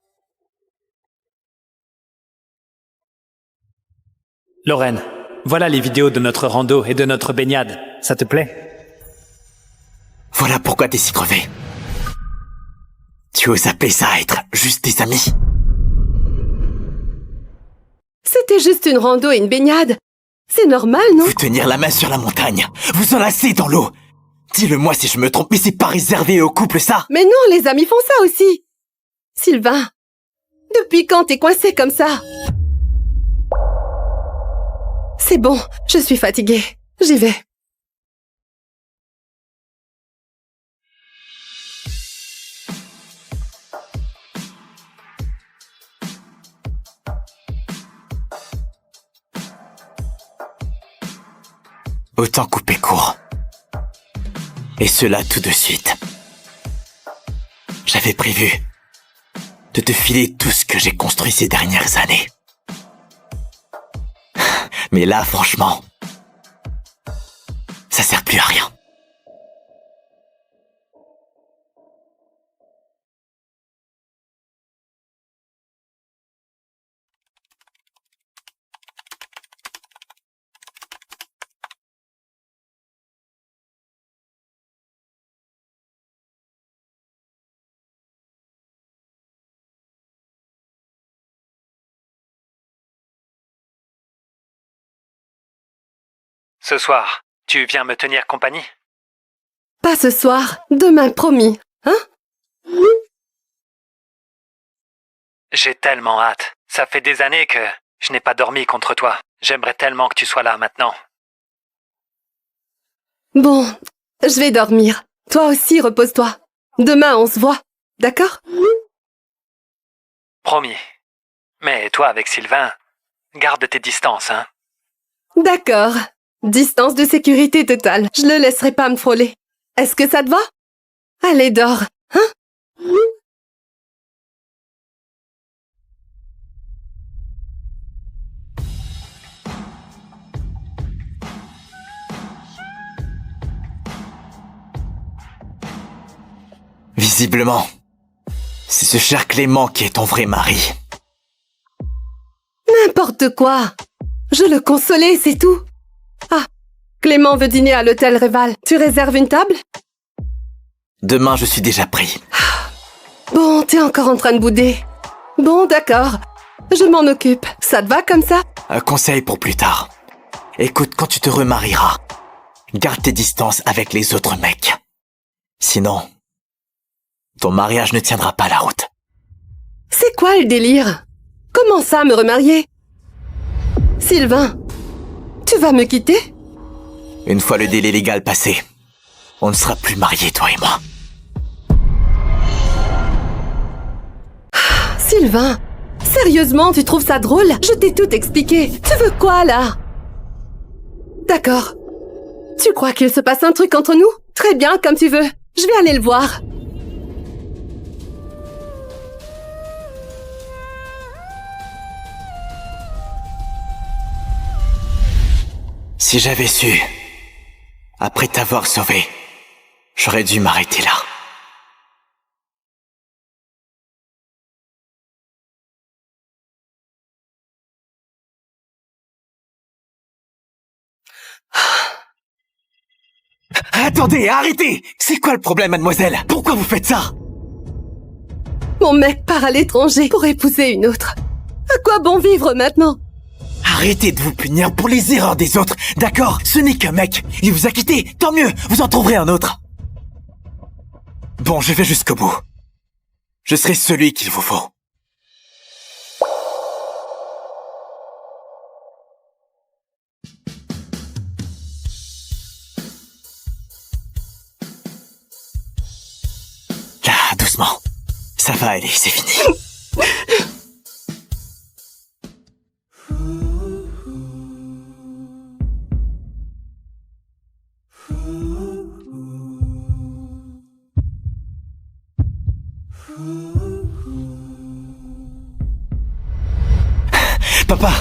Lorraine, voilà les vidéos de notre rando et de notre baignade. Ça te plaît? Voilà pourquoi t'es si crevé. Tu oses appeler ça être juste des amis? C'était juste une rando et une baignade. C'est normal, non? Vous tenir la main sur la montagne, vous enlacer dans l'eau. Dis-le-moi si je me trompe, mais c'est pas réservé aux couples, ça? Mais non, les amis font ça aussi. Sylvain, depuis quand t'es coincé comme ça? C'est bon, je suis fatiguée. J'y vais. Autant couper court. Et cela tout de suite. J'avais prévu de te filer tout ce que j'ai construit ces dernières années. Mais là, franchement, ça sert plus à rien. Ce soir, tu viens me tenir compagnie? Pas ce soir, demain promis, hein? J'ai tellement hâte. Ça fait des années que je n'ai pas dormi contre toi. J'aimerais tellement que tu sois là maintenant. Bon, je vais dormir. Toi aussi, repose-toi. Demain, on se voit, d'accord? Promis. Mais toi, avec Sylvain, garde tes distances, hein? D'accord. Distance de sécurité totale. Je le laisserai pas me frôler. Est-ce que ça te va? Allez, dors, hein? Visiblement, c'est ce cher Clément qui est ton vrai mari. N'importe quoi. Je le consolais, c'est tout. Ah, Clément veut dîner à l'hôtel Réval. Tu réserves une table? Demain, je suis déjà pris. Bon, t'es encore en train de bouder. Bon, d'accord. Je m'en occupe. Ça te va comme ça? Un conseil pour plus tard. Écoute, quand tu te remarieras, garde tes distances avec les autres mecs. Sinon, ton mariage ne tiendra pas la route. C'est quoi le délire? Comment ça, me remarier? Sylvain, tu vas me quitter? Une fois le délai légal passé, on ne sera plus mariés, toi et moi. Sylvain, sérieusement, tu trouves ça drôle? Je t'ai tout expliqué. Tu veux quoi, là? D'accord. Tu crois qu'il se passe un truc entre nous? Très bien, comme tu veux. Je vais aller le voir. Si j'avais su, après t'avoir sauvé, j'aurais dû m'arrêter là. Attendez, arrêtez! C'est quoi le problème, mademoiselle? Pourquoi vous faites ça? Mon mec part à l'étranger pour épouser une autre. À quoi bon vivre maintenant? Arrêtez de vous punir pour les erreurs des autres, d'accord? Ce n'est qu'un mec. Il vous a quitté, tant mieux, vous en trouverez un autre. Bon, je vais jusqu'au bout. Je serai celui qu'il vous faut. Là, doucement. Ça va aller, c'est fini. Papa,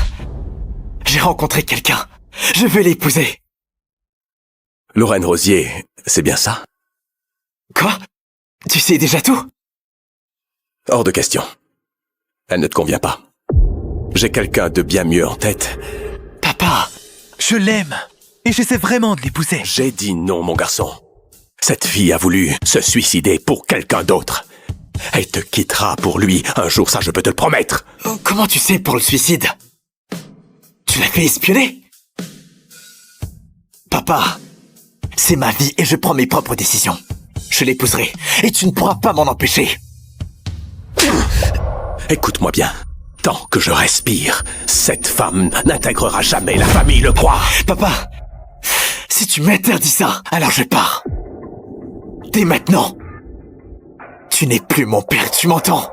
j'ai rencontré quelqu'un. Je veux l'épouser. Lorraine Rosier, c'est bien ça? Quoi? Tu sais déjà tout? Hors de question. Elle ne te convient pas. J'ai quelqu'un de bien mieux en tête. Papa, je l'aime. Et j'essaie vraiment de l'épouser. J'ai dit non, mon garçon. Cette fille a voulu se suicider pour quelqu'un d'autre. Elle te quittera pour lui un jour, ça je peux te le promettre. Comment tu sais pour le suicide? Tu l'as fait espionner? Papa, c'est ma vie et je prends mes propres décisions. Je l'épouserai et tu ne pourras pas m'en empêcher. Écoute-moi bien. Tant que je respire, cette femme n'intégrera jamais la famille, le crois. Papa, si tu m'interdis ça, alors je pars. Dès maintenant. Tu n'es plus mon père, tu m'entends?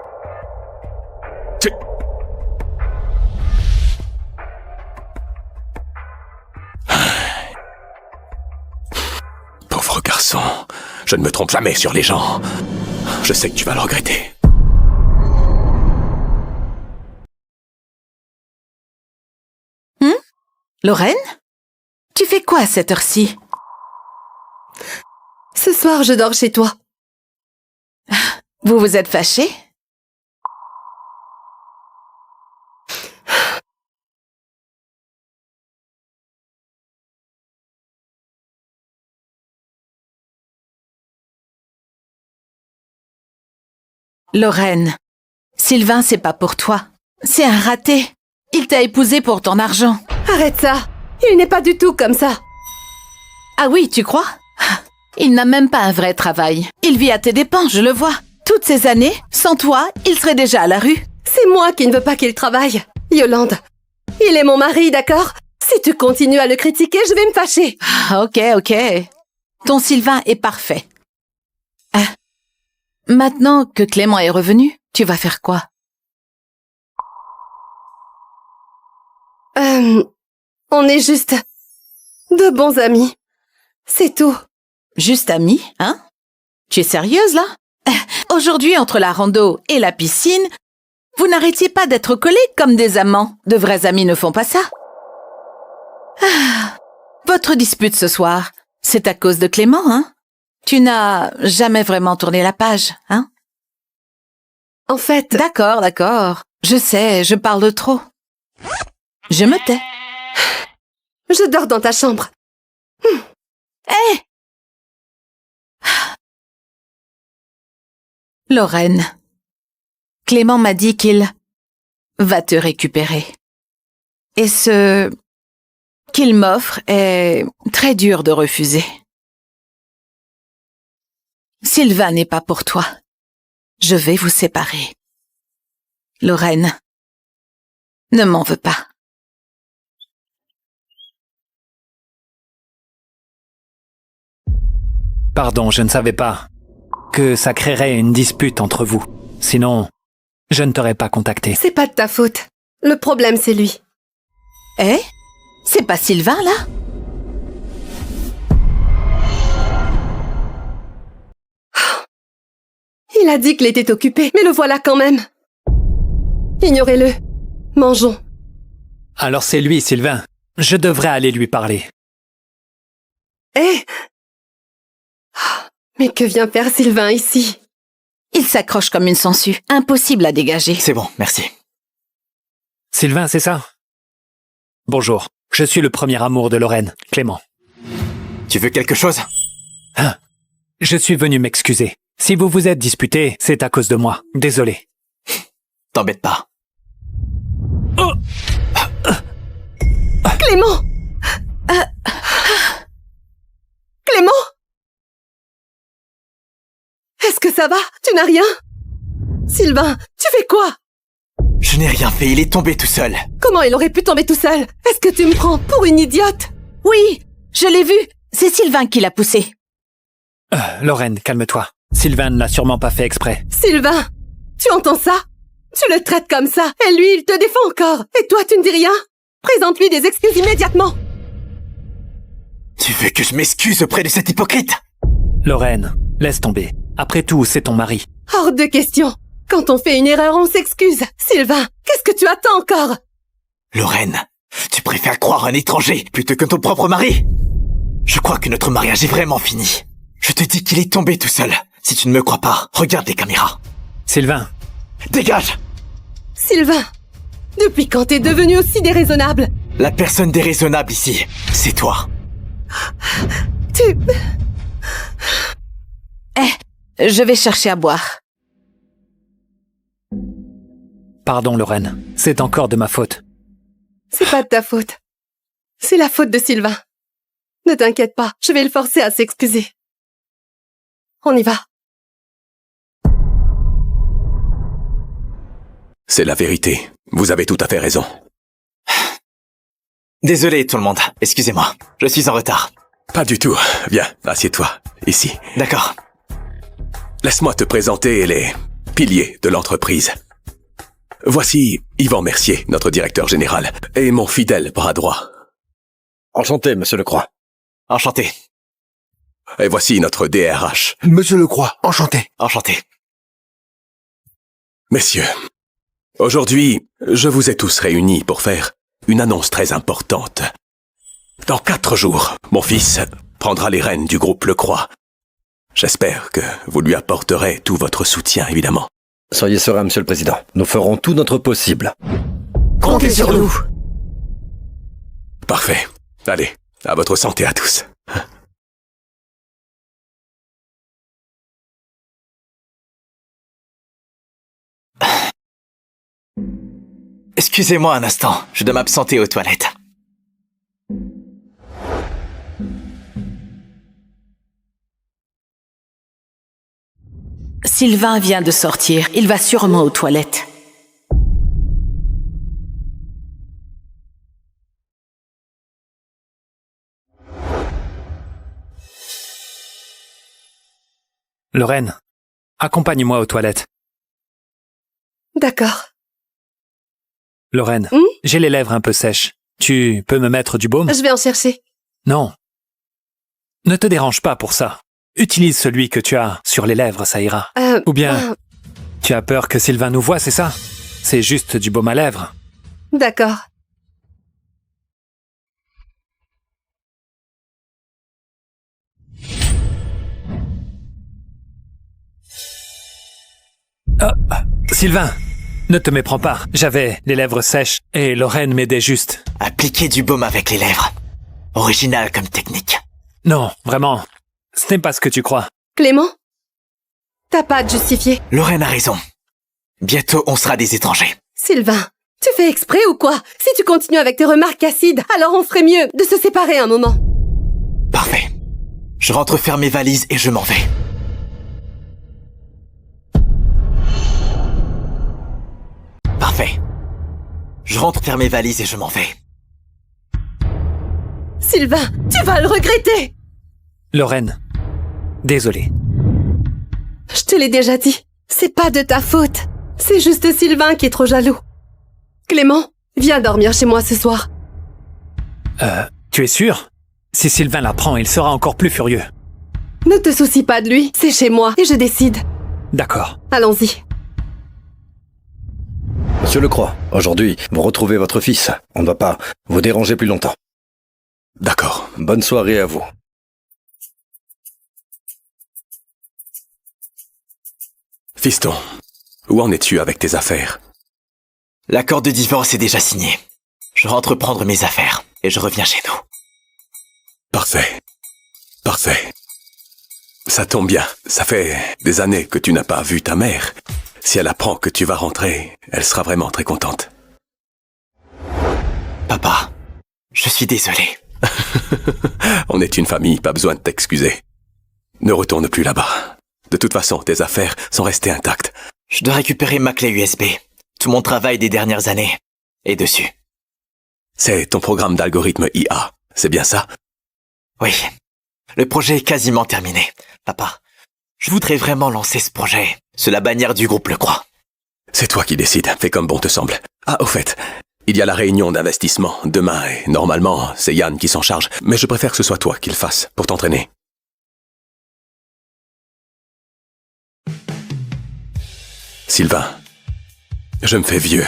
Pauvre garçon, je ne me trompe jamais sur les gens. Je sais que tu vas le regretter. Lorraine? Tu fais quoi à cette heure-ci? Ce soir, je dors chez toi. Vous vous êtes fâchés? Lorraine, Sylvain, c'est pas pour toi. C'est un raté. Il t'a épousée pour ton argent. Arrête ça. Il n'est pas du tout comme ça. Ah oui, tu crois? Il n'a même pas un vrai travail. Il vit à tes dépens, je le vois. Toutes ces années, sans toi, il serait déjà à la rue. C'est moi qui ne veux pas qu'il travaille. Yolande, il est mon mari, d'accord? Si tu continues à le critiquer, je vais me fâcher. Ok. Ton Sylvain est parfait. Maintenant que Clément est revenu, tu vas faire quoi? On est juste de bons amis. C'est tout. Juste amis, hein? Tu es sérieuse, là? Aujourd'hui, entre la rando et la piscine, vous n'arrêtiez pas d'être collés comme des amants. De vrais amis ne font pas ça. Votre dispute ce soir, c'est à cause de Clément, hein? Tu n'as jamais vraiment tourné la page, hein? En fait... D'accord. Je sais, je parle de trop. Je me tais. Je dors dans ta chambre. Hé! Lorraine, Clément m'a dit qu'il va te récupérer. Et ce qu'il m'offre est très dur de refuser. Sylvain n'est pas pour toi. Je vais vous séparer. Lorraine, ne m'en veux pas. Pardon, je ne savais pas que ça créerait une dispute entre vous. Sinon, je ne t'aurais pas contacté. C'est pas de ta faute. Le problème, c'est lui. Eh? C'est pas Sylvain, là? Il a dit qu'il était occupé, mais le voilà quand même. Ignorez-le. Mangeons. Alors c'est lui, Sylvain. Je devrais aller lui parler. Eh? Mais que vient faire Sylvain ici? Il s'accroche comme une sangsue. Impossible à dégager. C'est bon, merci. Sylvain, c'est ça? Bonjour. Je suis le premier amour de Lorraine, Clément. Tu veux quelque chose? Je suis venu m'excuser. Si vous vous êtes disputé, c'est à cause de moi. Désolé. T'embête pas. Clément Clément Est-ce que ça va? Tu n'as rien? Sylvain, tu fais quoi? Je n'ai rien fait, il est tombé tout seul. Comment il aurait pu tomber tout seul? Est-ce que tu me prends pour une idiote? Oui, je l'ai vu. C'est Sylvain qui l'a poussé. Lorraine, calme-toi. Sylvain ne l'a sûrement pas fait exprès. Sylvain, tu entends ça? Tu le traites comme ça, et lui, il te défend encore. Et toi, tu ne dis rien? Présente-lui des excuses immédiatement. Tu veux que je m'excuse auprès de cet hypocrite? Lorraine, laisse tomber. Après tout, c'est ton mari. Hors de question. Quand on fait une erreur, on s'excuse. Sylvain, qu'est-ce que tu attends encore? Lorraine, tu préfères croire un étranger plutôt que ton propre mari? Je crois que notre mariage est vraiment fini. Je te dis qu'il est tombé tout seul. Si tu ne me crois pas, regarde les caméras. Sylvain. Dégage! Sylvain, depuis quand t'es devenu aussi déraisonnable? La personne déraisonnable ici, c'est toi. Je vais chercher à boire. Pardon, Lorraine. C'est encore de ma faute. C'est pas de ta faute. C'est la faute de Sylvain. Ne t'inquiète pas, je vais le forcer à s'excuser. On y va. C'est la vérité. Vous avez tout à fait raison. Désolé tout le monde, excusez-moi, je suis en retard. Pas du tout. Viens, assieds-toi, ici. D'accord. Laisse-moi te présenter les piliers de l'entreprise. Voici Yvan Mercier, notre directeur général, et mon fidèle bras droit. Enchanté, monsieur Lecroix. Enchanté. Et voici notre DRH. Monsieur Lecroix, enchanté. Enchanté. Messieurs, aujourd'hui, je vous ai tous réunis pour faire une annonce très importante. Dans 4 jours, mon fils prendra les rênes du groupe Lecroix. J'espère que vous lui apporterez tout votre soutien, évidemment. Soyez serein, monsieur le président. Nous ferons tout notre possible. Comptez sur nous. Parfait. Allez, à votre santé à tous. Excusez-moi un instant, je dois m'absenter aux toilettes. Sylvain vient de sortir. Il va sûrement aux toilettes. Lorraine, accompagne-moi aux toilettes. D'accord. Lorraine, j'ai les lèvres un peu sèches. Tu peux me mettre du baume? Je vais en chercher. Non. Ne te dérange pas pour ça. Utilise celui que tu as sur les lèvres, ça ira. Ou bien, tu as peur que Sylvain nous voie, c'est ça? C'est juste du baume à lèvres. D'accord. Sylvain, ne te méprends pas. J'avais les lèvres sèches et Lorraine m'aidait juste. Appliquez du baume avec les lèvres. Original comme technique. Non, vraiment. Ce n'est pas ce que tu crois. Clément? T'as pas à te justifier. Lorraine a raison. Bientôt, on sera des étrangers. Sylvain, tu fais exprès ou quoi? Si tu continues avec tes remarques acides, alors on ferait mieux de se séparer un moment. Parfait. Je rentre faire mes valises et je m'en vais. Parfait. Je rentre faire mes valises et je m'en vais. Sylvain, tu vas le regretter! Lorraine, désolé. Je te l'ai déjà dit, c'est pas de ta faute. C'est juste Sylvain qui est trop jaloux. Clément, viens dormir chez moi ce soir. Tu es sûr? Si Sylvain l'apprend, il sera encore plus furieux. Ne te soucie pas de lui, c'est chez moi et je décide. D'accord. Allons-y. Monsieur Lecroix, aujourd'hui, vous retrouvez votre fils. On ne va pas vous déranger plus longtemps. D'accord. Bonne soirée à vous. Fiston, où en es-tu avec tes affaires? L'accord de divorce est déjà signé. Je rentre prendre mes affaires et je reviens chez nous. Parfait. Parfait. Ça tombe bien. Ça fait des années que tu n'as pas vu ta mère. Si elle apprend que tu vas rentrer, elle sera vraiment très contente. Papa, je suis désolé. On est une famille, pas besoin de t'excuser. Ne retourne plus là-bas. De toute façon, tes affaires sont restées intactes. Je dois récupérer ma clé USB. Tout mon travail des dernières années est dessus. C'est ton programme d'algorithme IA, c'est bien ça? Oui. Le projet est quasiment terminé. Papa, je voudrais vraiment lancer ce projet sous la bannière du groupe Le Croix. C'est toi qui décides, fais comme bon te semble. Ah, au fait, il y a la réunion d'investissement demain et normalement, c'est Yann qui s'en charge. Mais je préfère que ce soit toi qui le fasse pour t'entraîner. Sylvain, je me fais vieux.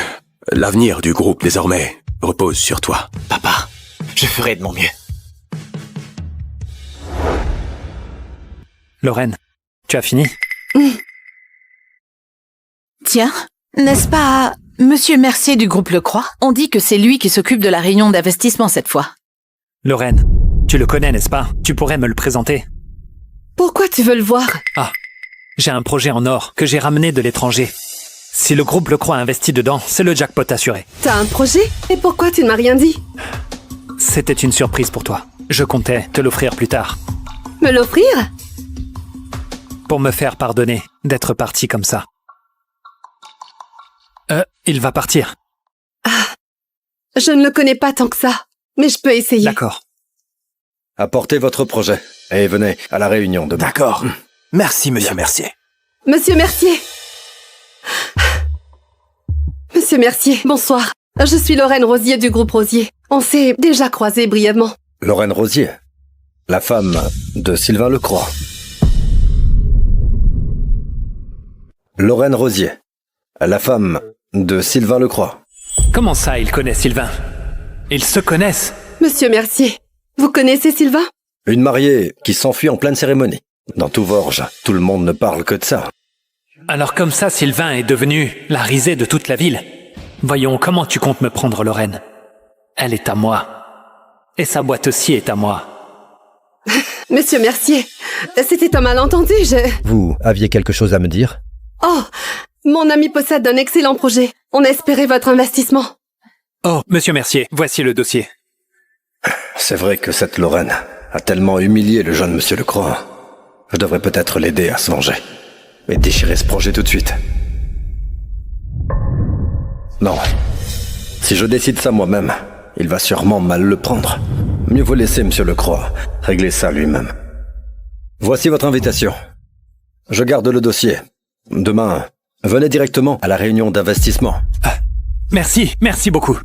L'avenir du groupe, désormais, repose sur toi. Papa, je ferai de mon mieux. Lorraine, tu as fini? Tiens, n'est-ce pas Monsieur Mercier du groupe Le Croix? On dit que c'est lui qui s'occupe de la réunion d'investissement cette fois. Lorraine, tu le connais, n'est-ce pas? Tu pourrais me le présenter. Pourquoi tu veux le voir? Ah, j'ai un projet en or que j'ai ramené de l'étranger. Si le groupe Le Croix investit dedans, c'est le jackpot assuré. T'as un projet? Et pourquoi tu ne m'as rien dit? C'était une surprise pour toi. Je comptais te l'offrir plus tard. Me l'offrir? Pour me faire pardonner d'être parti comme ça. Il va partir. Ah, je ne le connais pas tant que ça, mais je peux essayer. D'accord. Apportez votre projet et venez à la réunion demain. D'accord. Merci, Monsieur Mercier. Monsieur Mercier! Monsieur Mercier, bonsoir. Je suis Lorraine Rosier du groupe Rosier. On s'est déjà croisés brièvement. Lorraine Rosier, la femme de Sylvain Lecroix. Lorraine Rosier, la femme de Sylvain Lecroix. Comment ça, ils connaissent Sylvain? Ils se connaissent? Monsieur Mercier, vous connaissez Sylvain? Une mariée qui s'enfuit en pleine cérémonie. Dans tout Vorges, tout le monde ne parle que de ça. Alors comme ça, Sylvain est devenu la risée de toute la ville. Voyons, comment tu comptes me prendre, Lorraine? Elle est à moi. Et sa boîte aussi est à moi. Monsieur Mercier, c'était un malentendu, Vous aviez quelque chose à me dire? Oh, mon ami possède un excellent projet. On espérait votre investissement. Oh, Monsieur Mercier, voici le dossier. C'est vrai que cette Lorraine a tellement humilié le jeune Monsieur Lecroix. Je devrais peut-être l'aider à se venger. Mais déchirer ce projet tout de suite. Non. Si je décide ça moi-même, il va sûrement mal le prendre. Mieux vaut laisser Monsieur Lecroix régler ça lui-même. Voici votre invitation. Je garde le dossier. Demain, venez directement à la réunion d'investissement. Merci beaucoup.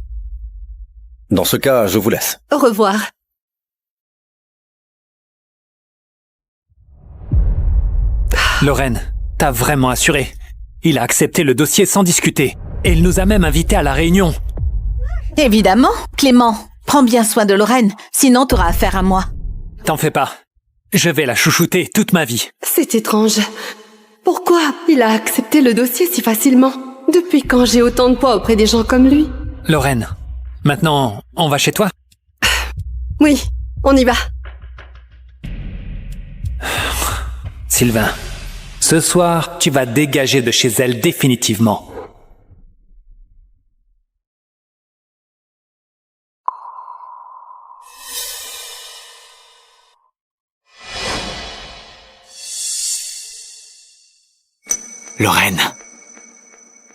Dans ce cas, je vous laisse. Au revoir. Lorraine, t'as vraiment assuré. Il a accepté le dossier sans discuter. Et il nous a même invités à la réunion. Évidemment, Clément. Prends bien soin de Lorraine, sinon t'auras affaire à moi. T'en fais pas. Je vais la chouchouter toute ma vie. C'est étrange. Pourquoi il a accepté le dossier si facilement? Depuis quand j'ai autant de poids auprès des gens comme lui? Lorraine, maintenant, on va chez toi? Oui, on y va. Sylvain, ce soir, tu vas dégager de chez elle définitivement. Lorraine,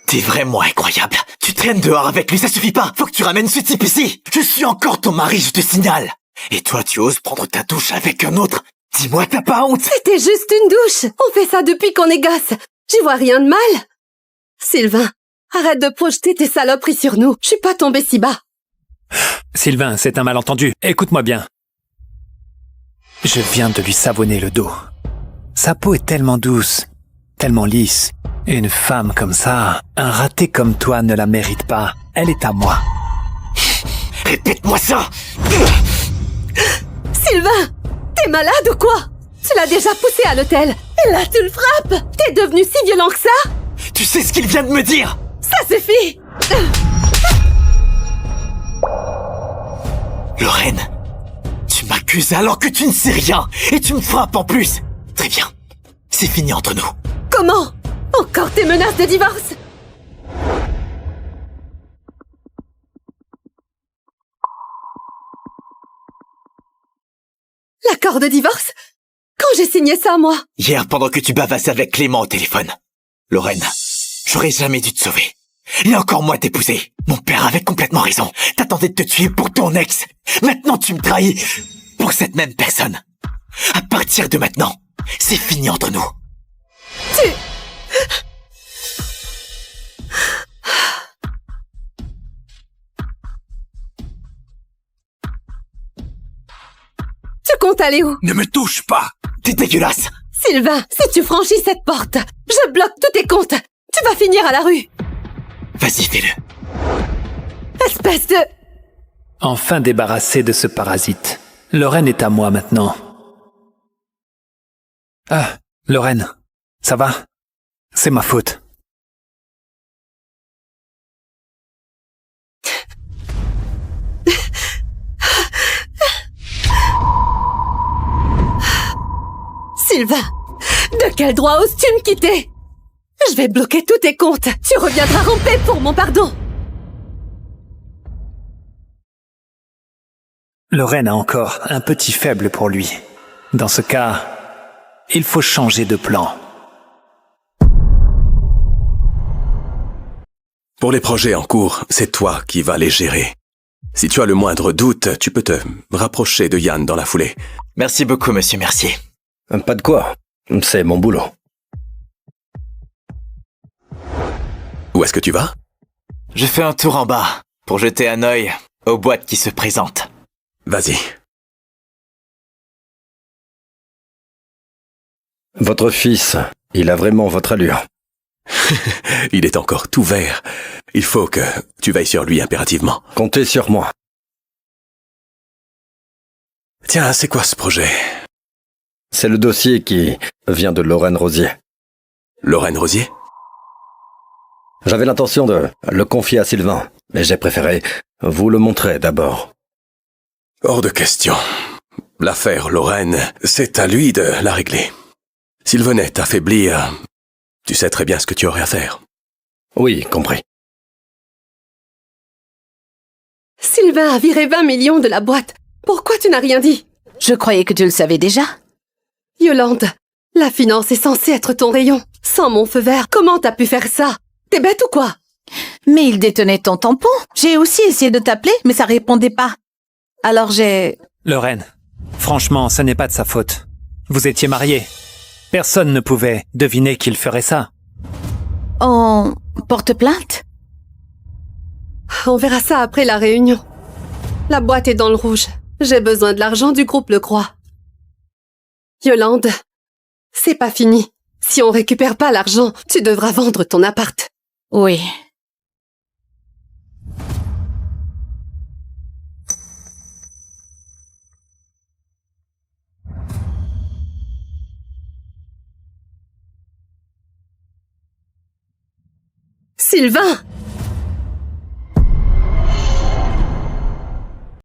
t'es vraiment incroyable. Tu traînes dehors avec lui, ça suffit pas. Faut que tu ramènes ce type ici. Je suis encore ton mari, je te signale. Et toi, tu oses prendre ta douche avec un autre? Dis-moi, t'as pas honte? C'était juste une douche. On fait ça depuis qu'on est gosse. J'y vois rien de mal. Sylvain, arrête de projeter tes saloperies sur nous. Je suis pas tombée si bas. Sylvain, c'est un malentendu. Écoute-moi bien. Je viens de lui savonner le dos. Sa peau est tellement douce, tellement lisse. Une femme comme ça, un raté comme toi ne la mérite pas. Elle est à moi. Répète-moi ça! Sylvain! T'es malade ou quoi? Tu l'as déjà poussé à l'hôtel. Et là, tu le frappes! T'es devenu si violent que ça? Tu sais ce qu'il vient de me dire? Ça suffit! Lorraine, tu m'accuses alors que tu ne sais rien. Et tu me frappes en plus. Très bien. c'est fini entre nous. Comment? Encore tes menaces de divorce? L'accord de divorce? Quand j'ai signé ça, moi? Hier, pendant que tu bavassais avec Clément au téléphone. Lorraine, j'aurais jamais dû te sauver. Et encore moins t'épouser. Mon père avait complètement raison. T'attendais de te tuer pour ton ex. Maintenant, tu me trahis pour cette même personne. À partir de maintenant, c'est fini entre nous. Tu comptes aller où? Ne me touche pas. T'es dégueulasse. Sylvain, si tu franchis cette porte, je bloque tous tes comptes. Tu vas finir à la rue. Vas-y, fais-le. Espèce de... Enfin débarrassé de ce parasite. Lorraine est à moi maintenant. Ah, Lorraine, ça va? C'est ma faute. Sylvain, de quel droit oses-tu me quitter? Je vais bloquer tous tes comptes. Tu reviendras ramper pour mon pardon. Lorraine a encore un petit faible pour lui. Dans ce cas, il faut changer de plan. Pour les projets en cours, c'est toi qui vas les gérer. Si tu as le moindre doute, tu peux te rapprocher de Yann dans la foulée. Merci beaucoup, monsieur Mercier. Pas de quoi. C'est mon boulot. Où est-ce que tu vas? Je fais un tour en bas pour jeter un œil aux boîtes qui se présentent. Vas-y. Votre fils, il a vraiment votre allure. Il est encore tout vert. Il faut que tu veilles sur lui impérativement. Comptez sur moi. Tiens, c'est quoi ce projet? C'est le dossier qui vient de Lorraine Rosier. Lorraine Rosier? J'avais l'intention de le confier à Sylvain, mais j'ai préféré vous le montrer d'abord. Hors de question. L'affaire Lorraine, c'est à lui de la régler. S'il venait t'affaiblir, tu sais très bien ce que tu aurais à faire. Oui, compris. Sylvain a viré 20 millions de la boîte. Pourquoi tu n'as rien dit? Je croyais que tu le savais déjà. Yolande, la finance est censée être ton rayon. Sans mon feu vert, comment t'as pu faire ça? T'es bête ou quoi? Mais il détenait ton tampon. J'ai aussi essayé de t'appeler, mais ça répondait pas. Alors j'ai... Lorraine, franchement, ce n'est pas de sa faute. Vous étiez mariés. Personne ne pouvait deviner qu'il ferait ça. On porte plainte? On verra ça après la réunion. La boîte est dans le rouge. J'ai besoin de l'argent du groupe Le Croix. Yolande, c'est pas fini. Si on récupère pas l'argent, tu devras vendre ton appart. Oui. Sylvain!